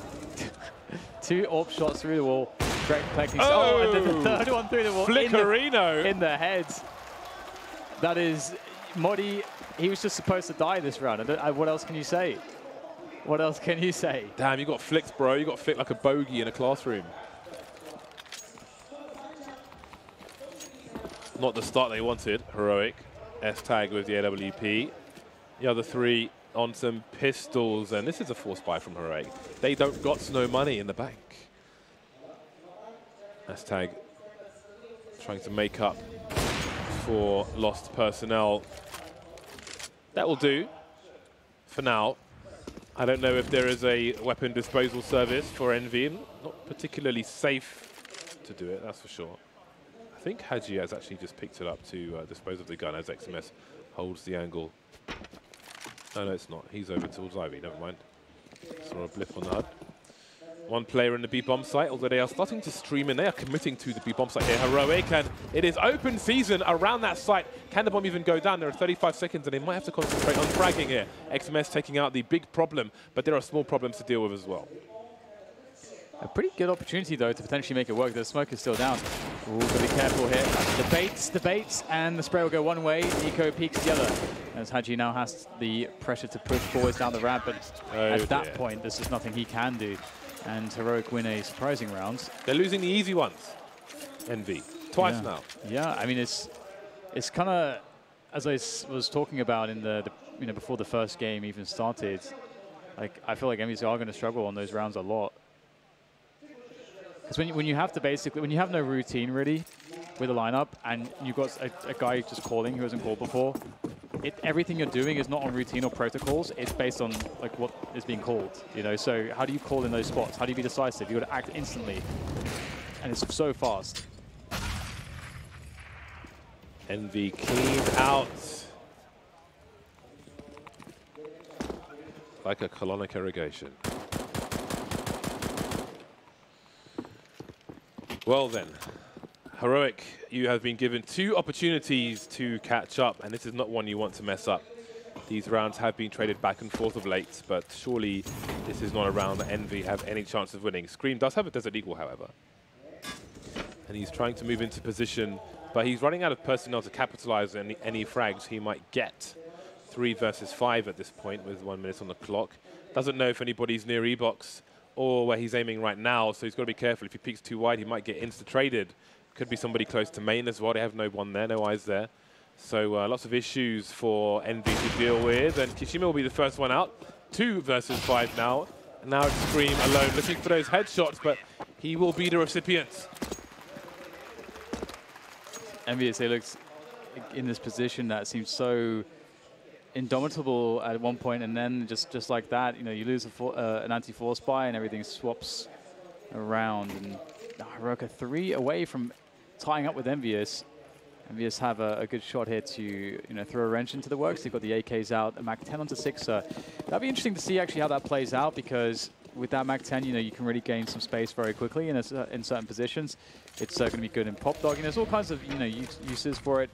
2 AWP shots through the wall. Great collecting. Oh, and then the third one through the wall. Flickerino. In the head. That is, Modi, he was just supposed to die this round. What else can you say? What else can you say? Damn, you got flicked, bro. You got flicked like a bogey in a classroom. Not the start they wanted. Heroic. S-Tag with the AWP. The other 3 on some pistols, and this is a force buy from Heroic. They don't got no money in the bank. S-Tag trying to make up for lost personnel. That will do for now. I don't know if there is a weapon disposal service for EnVy. Not particularly safe to do it, that's for sure. I think Haji has actually just picked it up to dispose of the gun as XMS holds the angle. No, it's not. He's over towards Ivy. Never mind. Saw a blip on the HUD. 1 player in the B-bomb site, although they are starting to stream in. They are committing to the B-bomb site here. Heroic, and it is open season around that site. Can the bomb even go down? There are 35 seconds, and they might have to concentrate on fragging here. XMS taking out the big problem, but there are small problems to deal with as well. A pretty good opportunity, though, to potentially make it work. The smoke is still down. Ooh, gotta be careful here. The baits, and the spray will go one way. Nico peeks the other. As Haji now has the pressure to push forwards down the ramp, but at that point, this is nothing he can do. And Heroic win a surprising round. They're losing the easy ones, EnVy. Twice now. Yeah, I mean, it's kind of, as I was talking about in the before the first game even started, like, I feel like EnVy are going to struggle on those rounds a lot. Because when you have to basically, when you have no routine really with a lineup, and you've got a guy just calling who hasn't called before, everything you're doing is not on routine or protocols. It's based on like what is being called, you know. So how do you call in those spots? How do you be decisive? You got to act instantly, and it's so fast. EnVy cleaned out like a colonic irrigation. Well then, Heroic, you have been given 2 opportunities to catch up, and this is not one you want to mess up. These rounds have been traded back and forth of late, but surely this is not a round that EnVy have any chance of winning. Scream does have a Desert Eagle, however. And he's trying to move into position, but he's running out of personnel to capitalize on any frags he might get 3 versus 5 at this point with 1 minute on the clock. Doesn't know if anybody's near E-box or where he's aiming right now, so he's got to be careful. If he peeks too wide, he might get insta-traded. Could be somebody close to main as well. They have no one there, no eyes there. So lots of issues for EnVy to deal with, and Kishima will be the first one out. 2 versus 5 now. And now it's Scream alone, looking for those headshots, but he will be the recipient. EnVyUs, they looked in this position that seems so indomitable at one point, and then just like that, you lose an anti-force buy and everything swaps around. And Heroic 3 away from tying up with EnVyUs. EnVyUs have a good shot here to throw a wrench into the works. They've got the AKs out, a Mac 10 onto 6. That'd be interesting to see actually how that plays out, because with that Mac 10, you can really gain some space very quickly in certain positions. It's going to be good in pop dog, and there's all kinds of uses for it.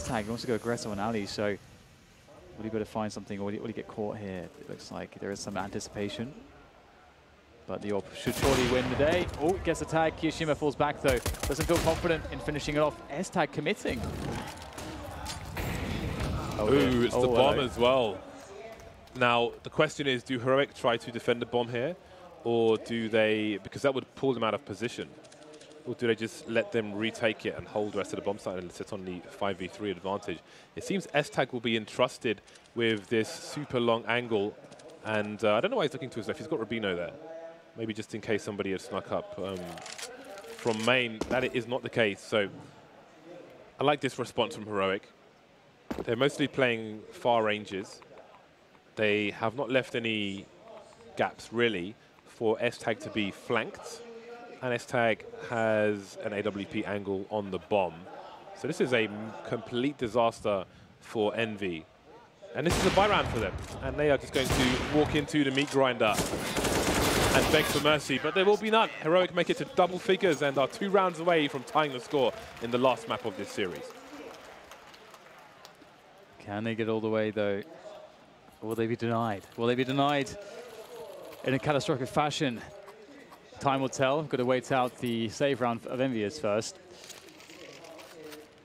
Tag wants to go aggressive on Ali, so will he be able to find something, or will he get caught here? It looks like there is some anticipation. But the AWP should surely win the day. Oh, gets a tag. Kishima falls back, though. Doesn't feel confident in finishing it off. S-Tag committing. Ooh, it's the bomb as well. Now, the question is, do Heroic try to defend the bomb here? Or do they, because that would pull them out of position, or do they just let them retake it and hold the rest of the bomb site and sit on the 5v3 advantage? It seems S-Tag will be entrusted with this super long angle. And I don't know why he's looking to his left. He's got Rubino there. Maybe just in case somebody has snuck up from main. That is not the case. So I like this response from Heroic. They're mostly playing far ranges. They have not left any gaps, really, for S-Tag to be flanked. And S-Tag has an AWP angle on the bomb. So this is a complete disaster for EnVy. And this is a buy round for them. And they are just going to walk into the meat grinder and beg for mercy, but there will be none. Heroic make it to double figures and are 2 rounds away from tying the score in the last map of this series. Can they get all the way, though? Or will they be denied? Will they be denied in a catastrophic fashion? Time will tell. Got to wait out the save round of EnVyUs first.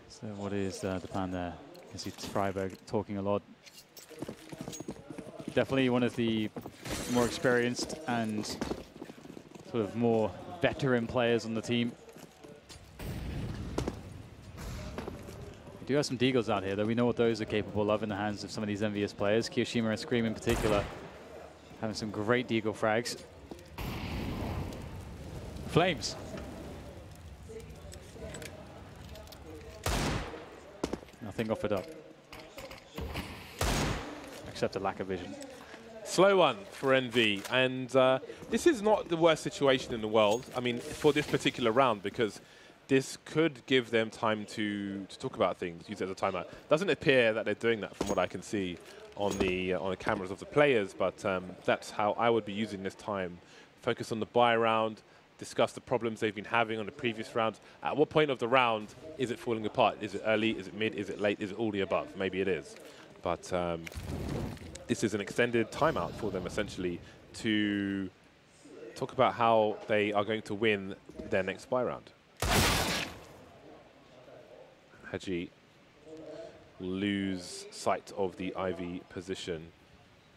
So what is the plan there? You can see Freiberg talking a lot. Definitely one of the more experienced and sort of more veteran players on the team. We do have some Deagles out here, though. We know what those are capable of in the hands of some of these EnVyUs players. Kyoshima and Scream in particular having some great Deagle frags. Flames. Nothing offered up, except a lack of vision. Slow one for EnVy, and this is not the worst situation in the world. I mean, for this particular round, because this could give them time to talk about things, use it as a timeout. Doesn't appear that they're doing that from what I can see on the cameras of the players, but that's how I would be using this time. Focus on the buy round, discuss the problems they've been having on the previous rounds. At what point of the round is it falling apart? Is it early? Is it mid? Is it late? Is it all the above? Maybe it is. But this is an extended timeout for them, essentially, to talk about how they are going to win their next buy round. Haji will lose sight of the Ivy position.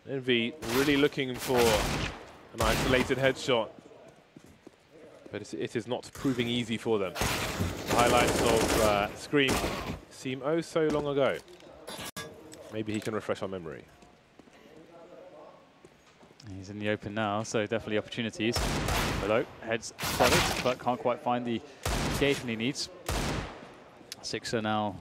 EnVy really looking for an isolated headshot, but it is not proving easy for them. The highlights of Scream seem oh so long ago. Maybe he can refresh our memory. He's in the open now, so definitely opportunities. Hello, heads spotted, but can't quite find the engagement he needs. Sixer now.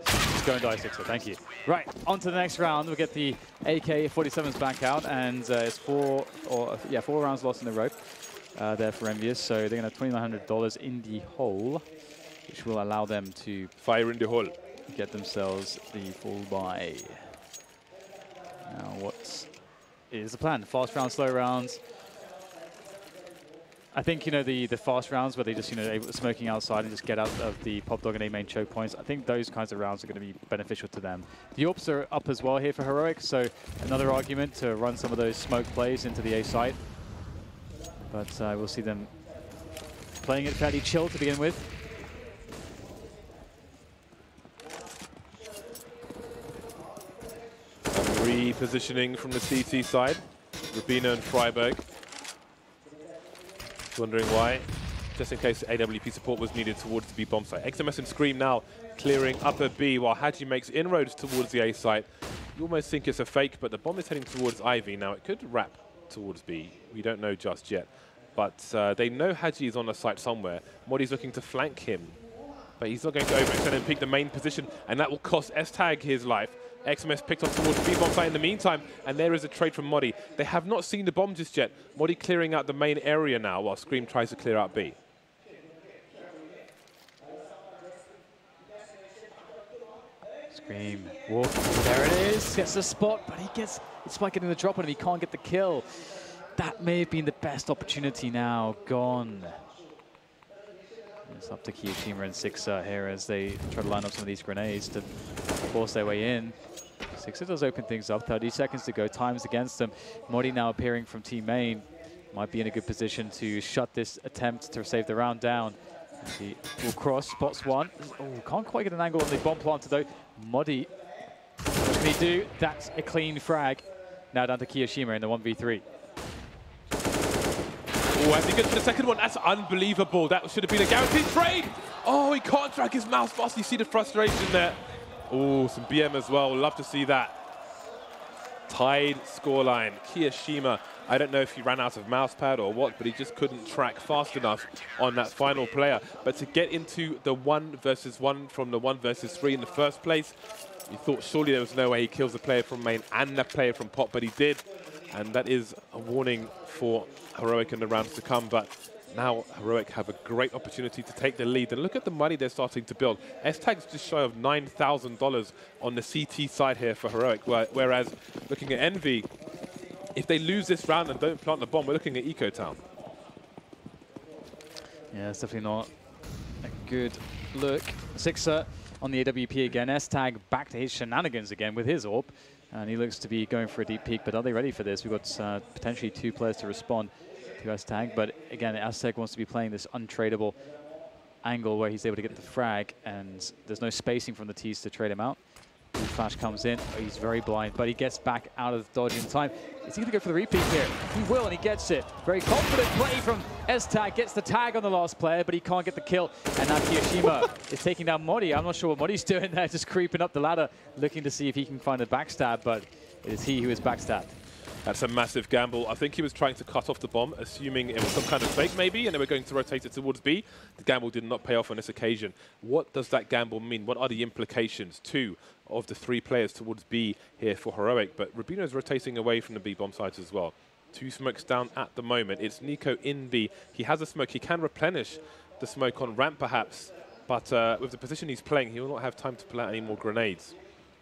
He's going to die Sixer, thank you. Right, on to the next round. We'll get the AK-47s back out, and it's 4 rounds lost in a row there for EnVyUs. So they're going to have $2,900 in the hole, which will allow them to fire in the hole, get themselves the full buy. Now, what is the plan? Fast rounds, slow rounds. I think, the fast rounds where they just, smoking outside and just get out of the pop dog and A main choke points, I think those kinds of rounds are going to be beneficial to them. The AWPs are up as well here for Heroic, so another argument to run some of those smoke plays into the A site. But we'll see them playing it fairly chill to begin with. positioning from the TT side. Rubino and Freiberg. Wondering why. Just in case AWP support was needed towards the B bomb site. XMS and Scream now clearing upper B while Haji makes inroads towards the A site. You almost think it's a fake, but the bomb is heading towards Ivy. Now it could wrap towards B. We don't know just yet. But they know Haji is on the site somewhere. Modi's looking to flank him. But he's not going to overextend and pick the main position, and that will cost S-Tag his life. XMS picked up towards the B bomb site in the meantime, and there is a trade from Modi. They have not seen the bomb just yet. Modi clearing out the main area now while Scream tries to clear out B. Scream, walk, there it is, gets the spot, but he gets, despite getting the drop on him, he can't get the kill. That may have been the best opportunity now, gone. It's up to Kiyoshima and Sixer here as they try to line up some of these grenades to force their way in. Sixer does open things up, 30 seconds to go, time's against them. Modi now appearing from team main, might be in a good position to shut this attempt to save the round down. He will cross, spots one. Oh, can't quite get an angle on the bomb planter though. Modi, what can he do? That's a clean frag. Now down to Kiyoshima in the 1v3. Oh, as he gets to the second one, that's unbelievable. That should have been a guaranteed trade. Oh, he can't drag his mouse fast. You see the frustration there. Oh, some BM as well. Love to see that. Tied scoreline. Kiyoshima, I don't know if he ran out of mouse pad or what, but he just couldn't track fast enough on that final player. But to get into the 1 versus 1 from the 1 versus 3 in the first place, you thought surely there was no way he kills the player from main and the player from pop, but he did. And that is a warning for Heroic in the rounds to come. But now Heroic have a great opportunity to take the lead. And look at the money they're starting to build. S-Tag's just shy of $9,000 on the CT side here for Heroic. Whereas looking at EnVy, if they lose this round and don't plant the bomb, we're looking at Eco Town. Yeah, it's definitely not a good look. Sixer on the AWP again. S-Tag back to his shenanigans again with his AWP. And he looks to be going for a deep peek, but are they ready for this? We've got potentially 2 players to respond to S-Tag, but again, S-Tag wants to be playing this untradeable angle where he's able to get the frag, and there's no spacing from the T's to trade him out. Flash comes in, he's very blind, but he gets back out of dodge in time. Is he going to go for the repeat here? He will, and he gets it. Very confident play from S-Tag, gets the tag on the last player, but he can't get the kill. And now Kiyoshima is taking down Modi. I'm not sure what Modi's doing there, just creeping up the ladder, looking to see if he can find a backstab, but it is he who is backstabbed. That's a massive gamble. I think he was trying to cut off the bomb, assuming it was some kind of fake maybe, and they were going to rotate it towards B. The gamble did not pay off on this occasion. What does that gamble mean? What are the implications? 2 of the 3 players towards B here for Heroic, but Rubino is rotating away from the B bomb sites as well. 2 smokes down at the moment. It's Nico in B. He has a smoke. He can replenish the smoke on ramp perhaps, but with the position he's playing, he will not have time to pull out any more grenades.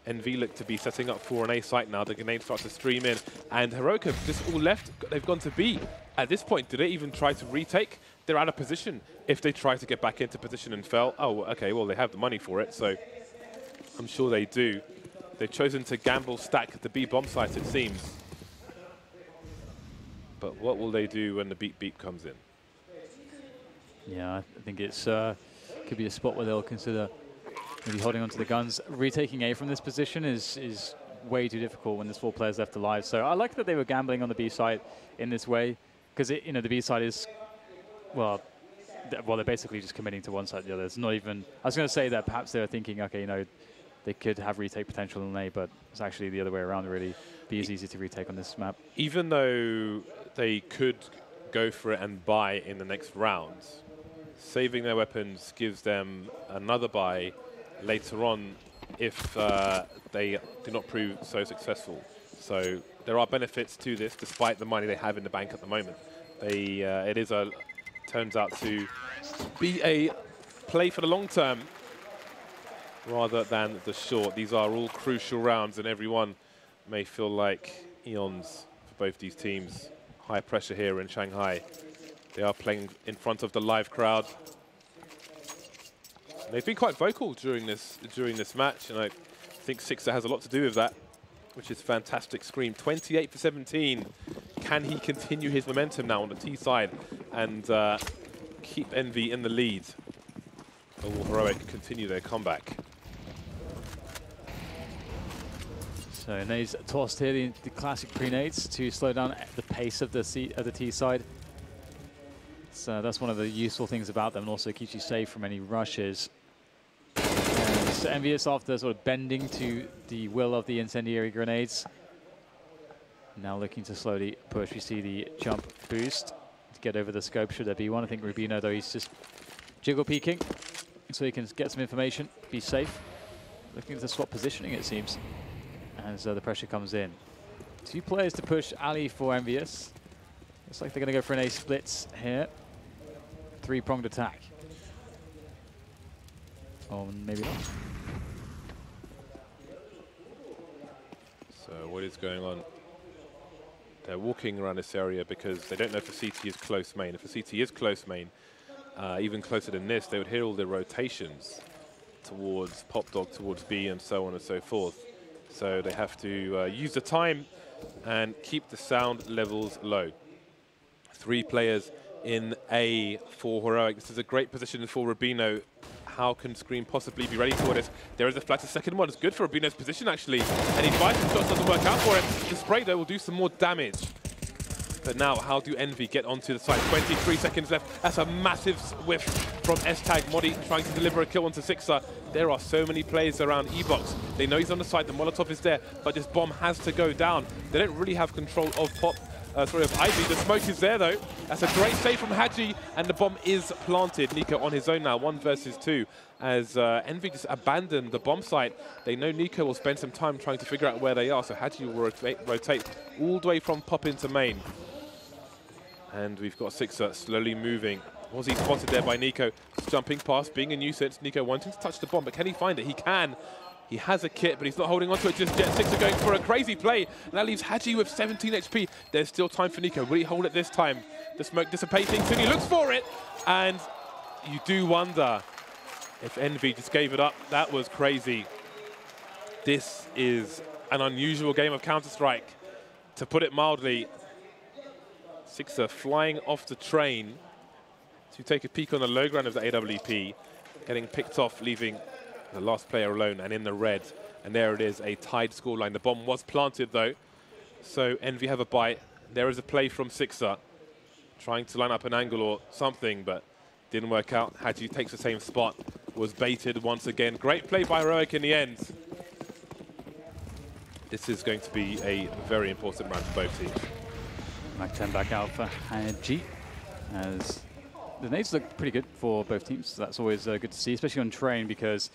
EnVy look to be setting up for an A site now. The grenades start to stream in, and Heroic have just all left. They've gone to B. At this point, do they even try to retake? They're out of position. If they try to get back into position and fell, oh, okay, well, they have the money for it, so I'm sure they do. They've chosen to gamble stack the B bomb site, it seems. But what will they do when the beep beep comes in? Yeah, I think it's could be a spot where they'll consider maybe holding onto the guns. Retaking A from this position is way too difficult when there's 4 players left alive. So I like that they were gambling on the B side in this way, because the B side is, well, they're basically just committing to one side or the other. It's not even, I was going to say that perhaps they were thinking, okay, they could have retake potential in A, but it's actually the other way around, really. B is easy to retake on this map. Even though they could go for it and buy in the next round, saving their weapons gives them another buy later on if they do not prove so successful. So there are benefits to this, despite the money they have in the bank at the moment. It is turns out to be a play for the long term rather than the short. These are all crucial rounds, and everyone may feel like eons for both these teams. High pressure here in Shanghai. They are playing in front of the live crowd. They've been quite vocal during this match, and I think Sixer has a lot to do with that, which is fantastic. Scream 28 for 17. Can he continue his momentum now on the T side and keep EnVy in the lead? Or will Heroic continue their comeback? So nades tossed here, the classic pre-nades to slow down the pace of the T side. So that's one of the useful things about them, and also keeps you safe from any rushes. And so EnVyUs, after sort of bending to the will of the incendiary grenades, now looking to slowly push. We see the jump boost to get over the scope, should there be one. I think Rubino, though, he's just jiggle peeking so he can get some information, be safe. Looking to swap positioning, it seems, as the pressure comes in. 2 players to push Ali for EnVyUs. Looks like they're going to go for an A splits here. 3-pronged attack. Or maybe not. So what is going on? They're walking around this area because they don't know if the CT is close main. If the CT is close main, even closer than this, they would hear all the rotations towards Pop Dog, towards B, and so on and so forth. So they have to use the time and keep the sound levels low. 3 players in A for Heroic. This is a great position for Rubino. How can Scream possibly be ready for this? There is a flat. The second one is good for Rubino's position, actually. And he buys some shots, doesn't work out for him. The spray, though, will do some more damage. But now, how do EnVy get onto the site? 23 seconds left. That's a massive whiff from S-Tag. Modi trying to deliver a kill onto Sixer. There are so many players around E-Box. They know he's on the site. The Molotov is there. But this bomb has to go down. They don't really have control of of Ivy. The smoke is there, though. That's a great save from Haji. And the bomb is planted. Nico on his own now, 1 versus 2. As EnVy just abandoned the bomb site. They know Nico will spend some time trying to figure out where they are. So Haji will rotate all the way from Pop into main. And we've got Sixer slowly moving. Was he spotted there by Nico? Jumping past, being a nuisance. Nico wanting to touch the bomb, but can he find it? He can. He has a kit, but he's not holding onto it just yet. Sixer going for a crazy play. And that leaves Haji with 17 HP. There's still time for Nico. Will he hold it this time? The smoke dissipating. Soon he looks for it. And you do wonder if EnVy just gave it up. That was crazy. This is an unusual game of Counter-Strike, to put it mildly. Sixer flying off the train to take a peek on the low ground of the AWP, getting picked off, leaving the last player alone and in the red. And there it is, a tied scoreline. The bomb was planted, though, so EnVy have a bite. There is a play from Sixer, trying to line up an angle or something, but didn't work out. Haji takes the same spot, was baited once again. Great play by Heroic in the end. This is going to be a very important round for both teams. Mac 10 back out for Haji, as the nades look pretty good for both teams. So that's always good to see, especially on Train, because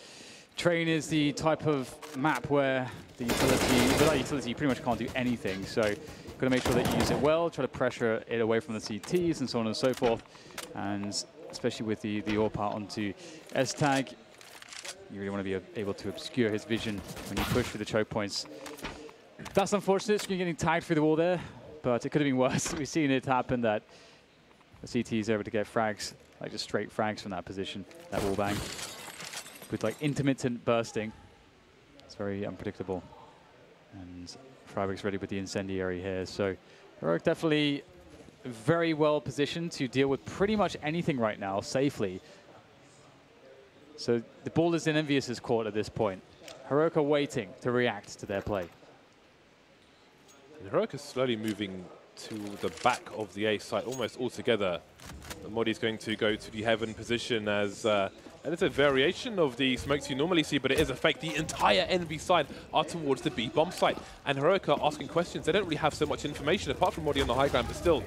Train is the type of map where the utility, without utility, you pretty much can't do anything. So you've got to make sure that you use it well, try to pressure it away from the CTs and so on and so forth. And especially with the AWP part onto S-Tag, you really want to be able to obscure his vision when you push through the choke points. That's unfortunate, Scream getting tagged through the wall there. But it could have been worse. We've seen it happen that the CT is able to get frags, like just straight frags from that position, that wall bang, with like intermittent bursting. It's very unpredictable. And Freiburg's ready with the incendiary here. So Heroic definitely very well positioned to deal with pretty much anything right now safely. So the ball is in EnVyUs' court at this point. Heroic are waiting to react to their play. Heroic is slowly moving to the back of the A site almost altogether. Modi's going to go to the heaven position as and it's a variation of the smokes you normally see, but it is a fake. The entire EnVy side are towards the B bomb site, and Heroic are asking questions. They don't really have so much information apart from Modi on the high ground, but still,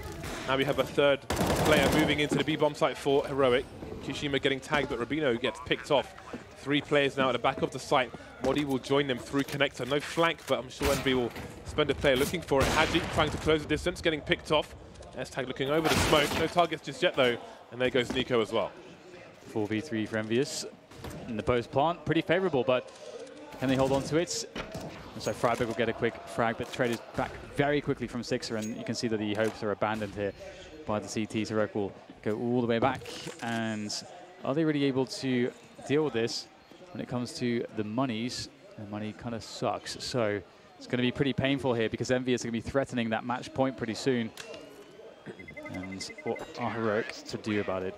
now we have a third player moving into the B bomb site for Heroic. Kishima getting tagged, but Rubino gets picked off. 3 players now at the back of the site. Modi will join them through connector. No flank, but I'm sure EnVy will spend a player looking for it. Haji trying to close the distance, getting picked off. S-Tag looking over the smoke. No targets just yet, though. And there goes Nico as well. 4v3 for EnVyUs. And the post plant, pretty favorable, but can they hold on to it? And so Freiburg will get a quick frag, but trade is back very quickly from Sixer, and you can see that the hopes are abandoned here by the CTs. Heroic will go all the way back. And are they really able to deal with this when it comes to the monies? The money kind of sucks, so it's going to be pretty painful here because EnVy is going to be threatening that match point pretty soon. And what are Heroic to do about it?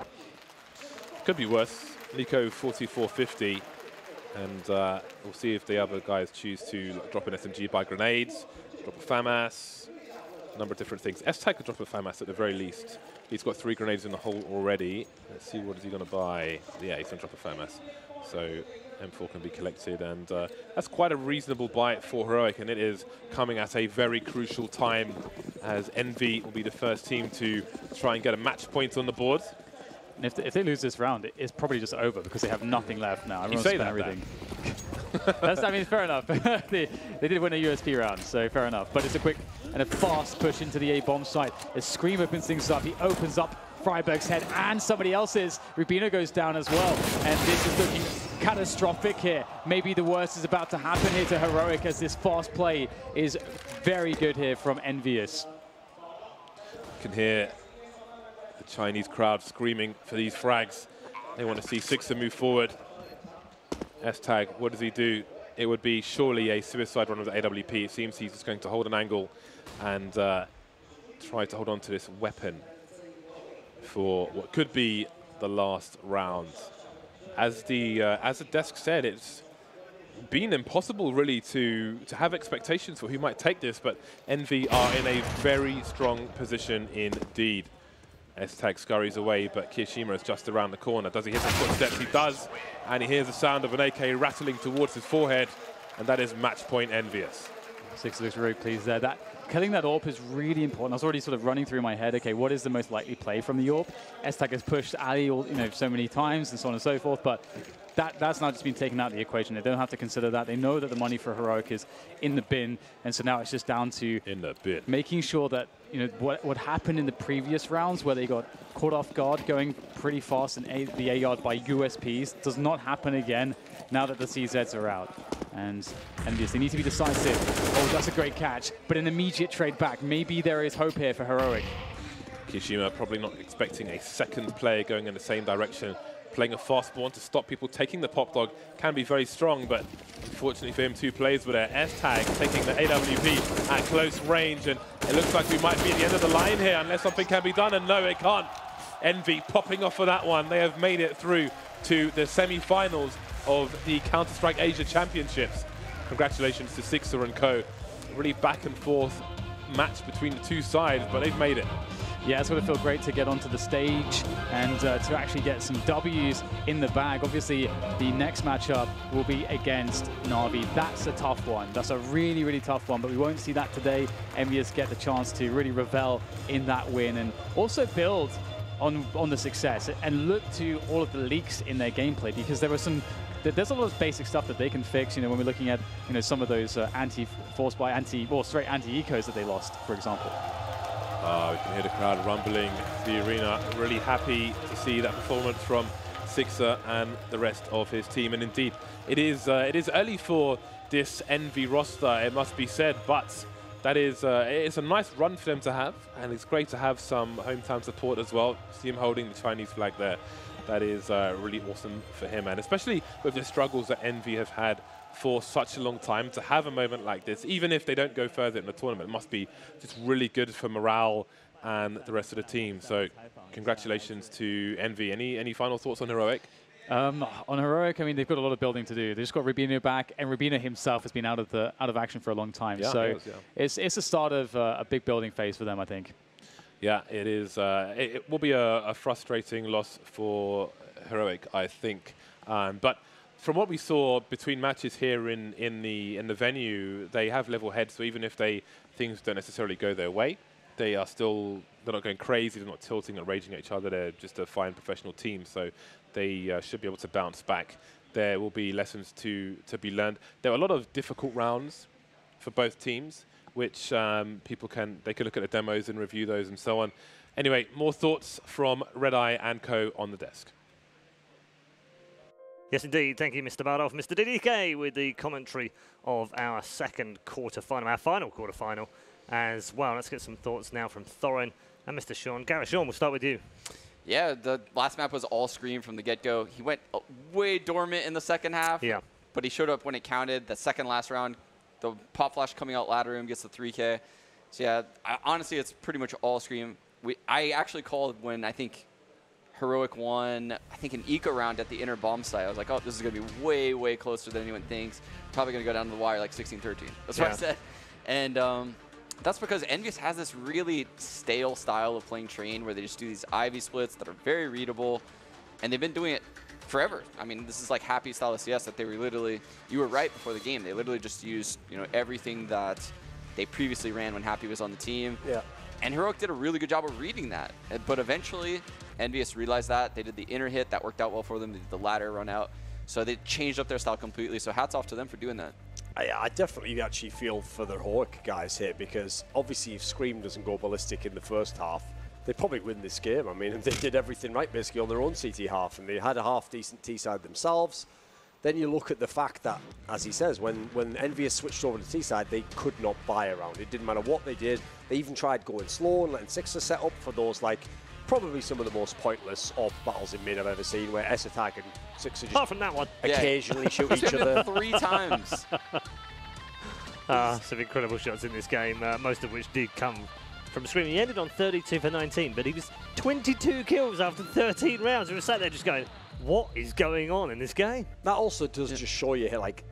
Could be worse. Nico 44-50. And we'll see if the other guys choose to drop an SMG by grenades, drop a FAMAS, a number of different things. S-Tag could drop a FAMAS at the very least. He's got 3 grenades in the hole already. Let's see, what is he going to buy? Yeah, he's going to drop a FAMAS. So M4 can be collected, and that's quite a reasonable buy for Heroic, and it is coming at a very crucial time as EnVy will be the first team to try and get a match point on the board. And if they lose this round, it's probably just over because they have nothing left now. You say that, everything. I mean, fair enough. they did win a USP round, so fair enough. But it's a quick and a fast push into the A-bomb site. As Scream opens things up, he opens up Freiberg's head and somebody else's. Rubino goes down as well. And this is looking catastrophic here. Maybe the worst is about to happen here to Heroic, as this fast play is very good here from EnVyUs. You can hear the Chinese crowd screaming for these frags. They want to see Sixer move forward. S-Tag, what does he do? It would be surely a suicide run of the AWP. It seems he's just going to hold an angle and try to hold on to this weapon for what could be the last round. As the desk said, it's been impossible really to have expectations for who might take this, but EnVy are in a very strong position indeed. S-Tag scurries away, but Kiyashima is just around the corner. Does he hit some footsteps? He does, and he hears the sound of an AK rattling towards his forehead, and that is match point EnVyUs. Six looks very pleased there. Killing that AWP is really important. I was already sort of running through my head, okay, what is the most likely play from the AWP? S-Tag has pushed Ali so many times and so on and so forth, but that's now just been taken out of the equation. They don't have to consider that. They know that the money for Heroic is in the bin, and so now it's just down to making sure that what happened in the previous rounds where they got caught off guard going pretty fast in the A yard by USPs does not happen again now that the CZs are out. And EnVyUs, they need to be decisive. Oh, that's a great catch, but an immediate trade back. Maybe there is hope here for Heroic. Kiyashima probably not expecting a second player going in the same direction. Playing a fast spawn to stop people taking the pop dog can be very strong, but unfortunately for him, 2 players were there. S-Tag taking the AWP at close range, and it looks like we might be at the end of the line here unless something can be done, and no, it can't. EnVy popping off for that one. They have made it through to the semi-finals of the Counter-Strike Asia Championships. Congratulations to Sixer and co. Really back and forth match between the 2 sides, but they've made it. Yeah, it's going to feel great to get onto the stage and to actually get some W's in the bag. Obviously, the next matchup will be against Na'Vi. That's a tough one. That's a really, really tough one, but we won't see that today. EnVyUs get the chance to really revel in that win and also build on the success and look to all of the leaks in their gameplay, because there's a lot of basic stuff that they can fix. When we're looking at some of those anti-force by straight anti-ecos that they lost, for example. We can hear the crowd rumbling the arena. Really happy to see that performance from Sixer and the rest of his team. And indeed, it is early for this EnVy roster, it must be said, but that is it's a nice run for them to have, and it's great to have some hometown support as well. See him holding the Chinese flag there. That is really awesome for him, and especially with the struggles that EnVy have had for such a long time, to have a moment like this, even if they don't go further in the tournament, must be just really good for morale and the rest of the team. So congratulations to EnVy. Any final thoughts on Heroic? On Heroic, I mean, they've got a lot of building to do. They just got Rubino back, and Rubino himself has been out of action for a long time. Yeah, so it's the start of a big building phase for them, I think. Yeah, it is. It will be a frustrating loss for Heroic, I think. But from what we saw between matches here in the venue, they have level heads. So even if things don't necessarily go their way, they're not going crazy. They're not tilting and raging at each other. They're just a fine professional team. So they should be able to bounce back. There will be lessons to be learned. There are a lot of difficult rounds for both teams, which people can look at the demos and review those and so on. Anyway, more thoughts from Redeye and co on the desk. Yes, indeed. Thank you, Mr. Bardolph. Mr. DDK with the commentary of our second quarterfinal, our final quarterfinal as well. Let's get some thoughts now from Thorin and Mr. Sean. Gareth, Sean, we'll start with you. Yeah, the last map was all Scream from the get-go. He went way dormant in the second half, but he showed up when it counted. The second last round, the pop flash coming out ladder room gets the 3K. So yeah, honestly, it's pretty much all Scream. I actually called when I think Heroic won, I think, an eco round at the inner bomb site. I was like, oh, this is going to be way, way closer than anyone thinks. Probably going to go down to the wire like 16-13. That's what I said. And that's because EnVyUs has this really stale style of playing Train where they just do these Ivy splits that are very readable. And they've been doing it forever. I mean, this is like Happy style of CS that they were literally, you were right before the game. They literally just used, you know, everything that they previously ran when Happy was on the team. Yeah. And Heroic did a really good job of reading that. But eventually, EnVyUs realized that. They did the inner hit. That worked out well for them. They did the ladder run out. So they changed up their style completely. So hats off to them for doing that. I definitely actually feel for the Heroic guys here, because obviously if Scream doesn't go ballistic in the first half, they probably win this game. I mean, they did everything right basically on their own CT half, and they had a half-decent T-side themselves. Then you look at the fact that, as he says, when EnVyUs switched over to T-side, they could not buy around. It didn't matter what they did. They even tried going slow and letting Sixer set up for those, like, probably some of the most pointless AWP battles in mid I've ever seen, where S-Attack and Sixer just apart from that one, occasionally shoot each other. 3 times. Some incredible shots in this game, most of which did come from Scream. He ended on 32 for 19, but he was 22 kills after 13 rounds. We were sat there just going, what is going on in this game? That also does just show you, like,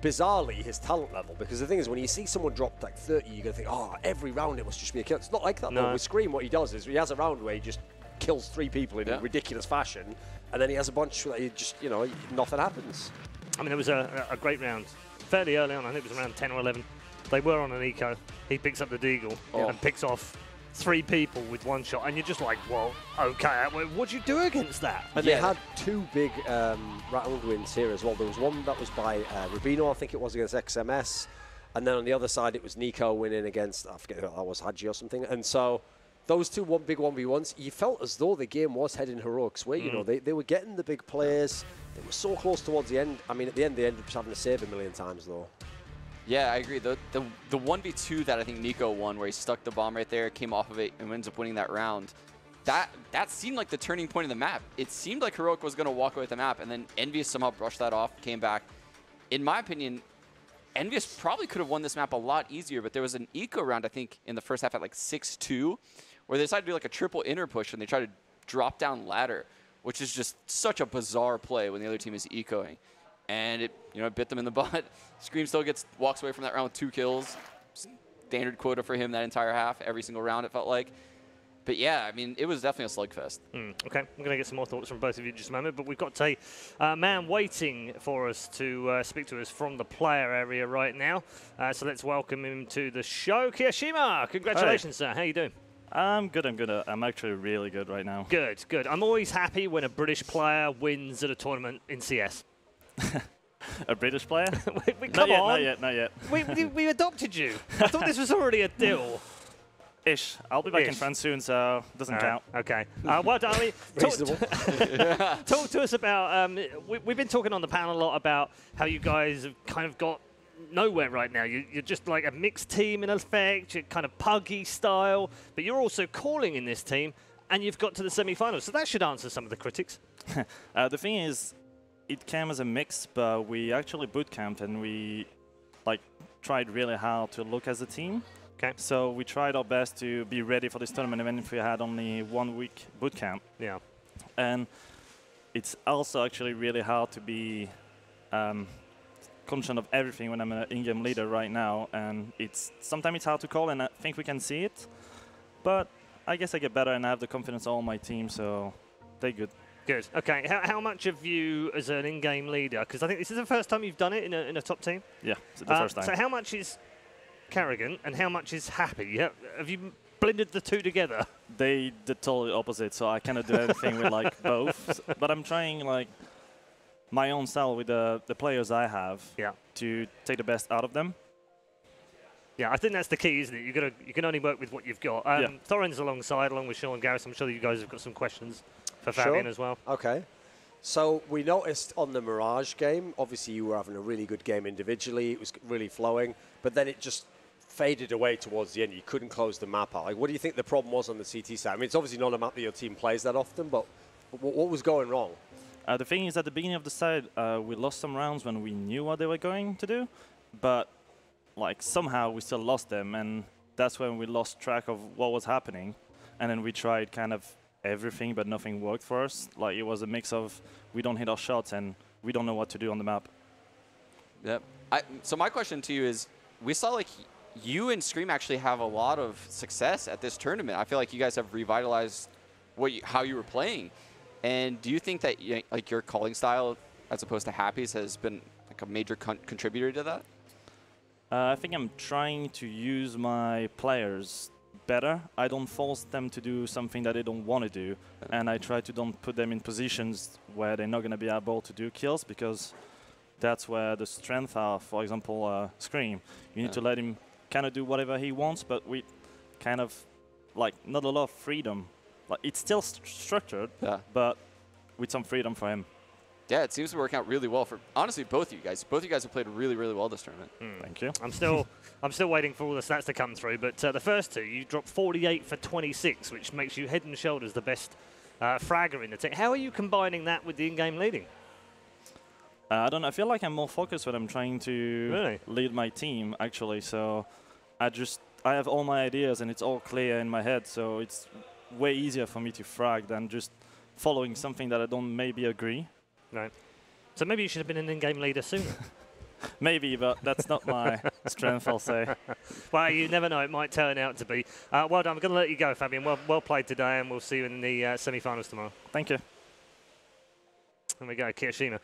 bizarrely, his talent level. Because the thing is, when you see someone drop like 30, you're going to think, oh, every round it must just be a kill. It's not like that, though. With Scream, what he does is he has a round where he just kills 3 people in a ridiculous fashion, and then he has a bunch where he just, you know, nothing happens. I mean, it was a great round. Fairly early on, I think it was around 10 or 11. They were on an eco. He picks up the deagle and picks off 3 people with 1 shot, and you're just like, well, okay, what do you do against that? And they had 2 big round wins here as well. There was one that was by Rubino, I think it was, against XMS, and then on the other side it was Nico winning against, I forget who that was, Haji or something. And so those 2 big 1v1s, you felt as though the game was heading Heroic's way. You know, they were getting the big plays. They were so close towards the end. I mean, at the end, they ended up just having to save a million times, though. Yeah, I agree. The 1v2 that I think Nico won, where he stuck the bomb right there, came off of it, and ends up winning that round, that seemed like the turning point of the map. It seemed like Heroic was going to walk away with the map, and then EnVyUs somehow brushed that off, came back. In my opinion, EnVyUs probably could have won this map a lot easier, but there was an eco round, I think, in the first half at like 6-2, where they decided to do like a triple inner push, and they tried to drop down ladder, which is just such a bizarre play when the other team is ecoing. And it, you know, bit them in the butt. Scream still walks away from that round with 2 kills. Standard quota for him that entire half, every single round it felt like. But yeah, I mean, it was definitely a slugfest. Okay, I'm going to get some more thoughts from both of you in just a moment, but we've got a man waiting for us to speak to us from the player area right now. So let's welcome him to the show. Kiyashima, congratulations, sir. How you doing? I'm good, I'm good. I'm actually really good right now. Good, good. I'm always happy when a British player wins at a tournament in CS. A British player? Come on. Not yet, not yet. We adopted you. I thought this was already a deal. Ish. I'll be back in France soon, so it doesn't count. Okay. Well done. Talk to us about, we've been talking on the panel a lot about how you guys have kind of got nowhere right now. You're just like a mixed team in effect, you're kind of puggy style, but you're also calling in this team, and you've got to the semi-finals, so that should answer some of the critics. The thing is, it came as a mix, but we actually bootcamped and we tried really hard to look as a team. Okay. So we tried our best to be ready for this tournament, even if we had only 1 week bootcamp. Yeah. And it's also actually really hard to be conscious of everything when I'm an in-game leader right now, and sometimes it's hard to call, and I think we can see it. But I guess I get better, and I have the confidence of all my team, so they're good. Good. Okay. How much of you as an in-game leader? Because I think this is the first time you've done it in a top team. Yeah, it's the first time. So how much is Carrigan and how much is Happy? Have you blended the 2 together? They the totally opposite, so I cannot do everything with both. But I'm trying my own style with the players I have to take the best out of them. Yeah, I think that's the key, isn't it? You can only work with what you've got. Thorin's alongside, along with Sean and Gareth. I'm sure you guys have got some questions for Fabian as well. Okay. So we noticed on the Mirage game, obviously you were having a really good game individually. It was really flowing, but then it just faded away towards the end. You couldn't close the map out. What do you think the problem was on the CT side? I mean, it's obviously not a map that your team plays that often, but what was going wrong? The thing is, at the beginning of the side, we lost some rounds when we knew what they were going to do, but somehow we still lost them, and that's when we lost track of what was happening. And then we tried kind of everything, but nothing worked for us. Like, it was a mix of we don't hit our shots and we don't know what to do on the map. Yep. So my question to you is, we saw like you and Scream actually have a lot of success at this tournament. I feel like you guys have revitalized how you were playing. And do you think that like your calling style, as opposed to Happy's, has been like a major contributor to that? I think I'm trying to use my players better. I don't force them to do something that they don't want to do, and I try to don't put them in positions where they're not going to be able to do kills, because that's where the strengths are. For example, Scream. You need to let him kind of do whatever he wants, but with kind of like not a lot of freedom. Like, it's still structured, but with some freedom for him. Yeah, it seems to be working out really well for, honestly, both of you guys. Both of you guys have played really, really well this tournament. Thank you. I'm still waiting for all the stats to come through, but the first two, you dropped 48 for 26, which makes you head and shoulders the best fragger in the team. How are you combining that with the in-game leading? I don't know. I feel like I'm more focused when I'm trying to lead my team, actually. So I have all my ideas, and it's all clear in my head, so it's way easier for me to frag than just following something that I don't maybe agree. Right. So maybe you should have been an in-game leader sooner. Maybe, but that's not my strength, I'll say. Well, you never know. It might turn out to be. Well done. I'm going to let you go, Fabian. Well played today, and we'll see you in the semi-finals tomorrow. Thank you. There we go, Kiyoshima.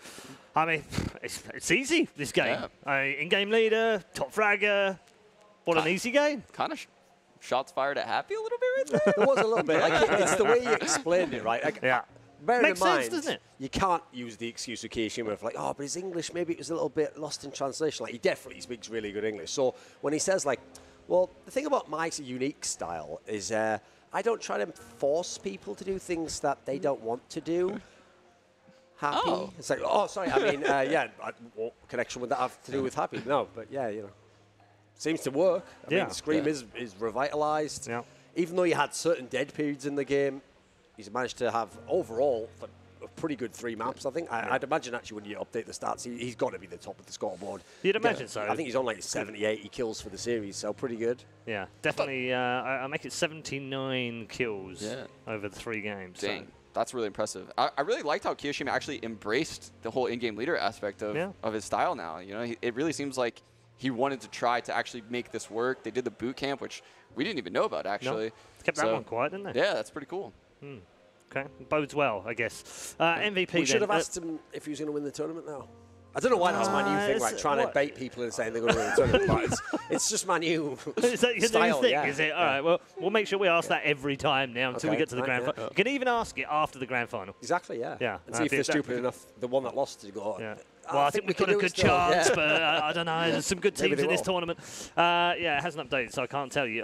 I mean, it's easy, this game. Yeah. In-game leader, top fragger. What an easy game. Kind of shots fired at Happy a little bit right there. There was a little bit. Like, it's the way you explained it, right? Like, bearing Makes in mind, sense, doesn't it? You can't use the excuse of Kiyoshima of like, oh, but his English, maybe it was a little bit lost in translation. Like, he definitely speaks really good English. So when he says, like, well, the thing about my unique style is I don't try to force people to do things that they don't want to do. Happy. Oh. It's like, oh, sorry, I mean, what connection would that have to do with Happy? No, but yeah, you know. Seems to work. I mean, Scream is revitalized. Yeah. Even though you had certain dead periods in the game, he's managed to have overall a pretty good 3 maps, I think. I'd imagine actually when you update the stats, he's got to be the top of the scoreboard. You'd imagine so. I think he's on like 70, 80 kills for the series, so pretty good. Yeah, definitely. I make it 79 kills over the 3 games. Dang. So. That's really impressive. I really liked how Kiyoshima actually embraced the whole in-game leader aspect of his style now. You know, it really seems like he wanted to try to actually make this work. They did the boot camp, which we didn't even know about, actually. No. Kept that one quiet, didn't they? Yeah, that's pretty cool. Okay, bodes well, I guess. MVP We should have asked him if he was going to win the tournament now. I don't know why that's my new thing, like trying to bait people and saying they're going to win the tournament. But it's just my new is that your style, new thing, is it? All right, well, we'll make sure we ask that every time now until we get to the grand final. You can even ask it after the grand final. Exactly, yeah. And see if they're stupid enough, the one that lost to go, well, I think we've got a good chance, but I don't know. There's some good teams in this tournament. It hasn't updated, so I can't tell you.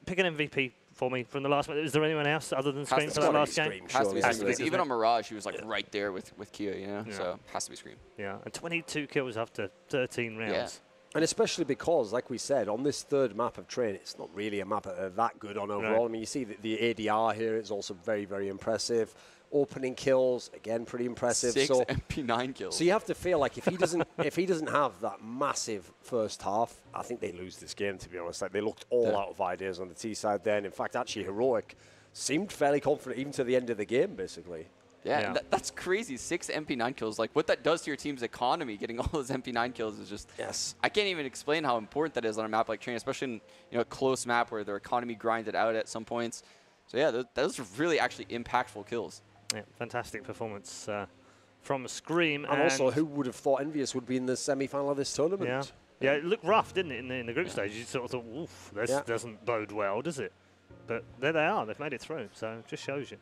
Pick an MVP for me from the last one. Is there anyone else other than Scream for that last game? Has to be Scream. Even on Mirage, he was like right there with Kia, you know? So has to be Scream. Yeah, and 22 kills after 13 rounds. Yeah. And especially because, like we said, on this third map of Train, it's not really a map that good on overall. I mean, you see the ADR here is also very, very impressive. Opening kills, again, pretty impressive. 6 MP9 kills. So you have to feel like if he doesn't have that massive first half, I think they lose this game, to be honest. Like, they looked all out of ideas on the T side then. In fact, actually, Heroic seemed fairly confident even to the end of the game, basically. Yeah. That's crazy. 6 MP9 kills. Like, what that does to your team's economy, getting all those MP9 kills is just... Yes. I can't even explain how important that is on a map like Train, especially in a close map where their economy grinded out at some points. So, yeah, those are really actually impactful kills. Yeah, fantastic performance from Scream. And also, who would have thought EnVyUs would be in the semi-final of this tournament? Yeah, it looked rough, didn't it, in the group stage? You sort of thought, oof, this doesn't bode well, does it? But there they are. They've made it through, so it just shows you.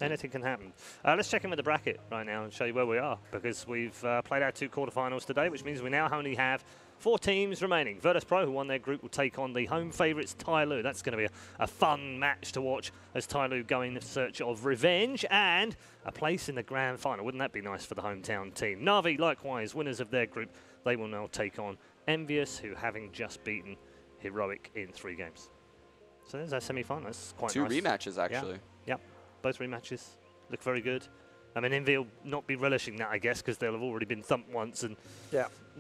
Anything can happen. Let's check in with the bracket right now and show you where we are, because we've played our 2 quarterfinals today, which means we now only have 4 teams remaining. Virtus Pro, who won their group, will take on the home favourites, Tyloo. That's going to be a fun match to watch as Tyloo go in search of revenge and a place in the grand final. Wouldn't that be nice for the hometown team? Na'Vi, likewise, winners of their group, they will now take on EnVyUs, who having just beaten Heroic in 3 games. So there's our semi-final. That's quite 2 nice. rematches, actually. Yep, both rematches look very good. I mean, EnVy will not be relishing that, I guess, because they'll have already been thumped once.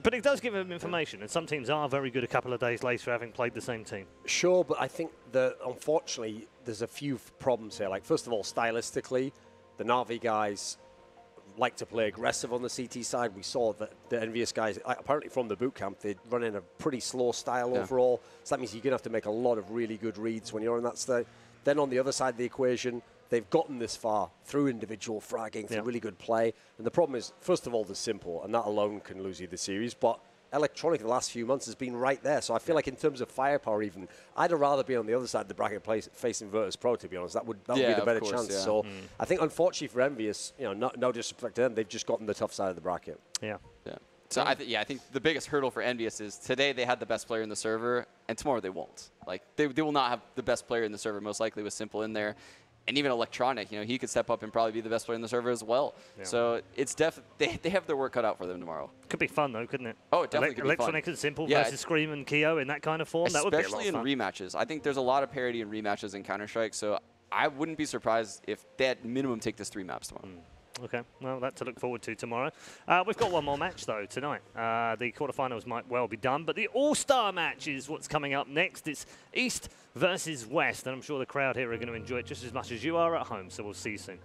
But it does give them information, and some teams are very good a couple of days later having played the same team. Sure, but I think that, unfortunately, there's a few problems here. Like, first of all, stylistically, the Na'Vi guys like to play aggressive on the CT side. We saw that the EnVyUs guys, apparently from the boot camp, they run in a pretty slow style overall. So that means you're going to have to make a lot of really good reads when you're on that side. Then on the other side of the equation, they've gotten this far through individual fragging, through really good play. And the problem is, first of all, they're simple, and that alone can lose you the series. But Electronic the last few months has been right there. So I feel like in terms of firepower even, I'd rather be on the other side of the bracket facing Virtus Pro, to be honest. That would be the better chance. So I think, unfortunately for EnVyUs, you know, no disrespect to them, they've just gotten the tough side of the bracket. Yeah. So I think the biggest hurdle for EnVyUs is today they had the best player in the server, and tomorrow they won't. Like, they will not have the best player in the server, most likely with Simple in there. And even Electronic, you know, he could step up and probably be the best player in the server as well. Yeah. So it's they have their work cut out for them tomorrow. Could be fun though, couldn't it? Oh, it definitely could be fun. Electronic and Simple versus Scream and Keo in that kind of form. That would be a lot of fun. Especially in rematches. I think there's a lot of parity in rematches in Counter-Strike, so I wouldn't be surprised if they at minimum take this 3 maps tomorrow. Okay, well, that to look forward to tomorrow. We've got one more match, though, tonight. The quarterfinals might well be done, but the All-Star match is what's coming up next. It's East versus West, and I'm sure the crowd here are going to enjoy it just as much as you are at home, so we'll see you soon.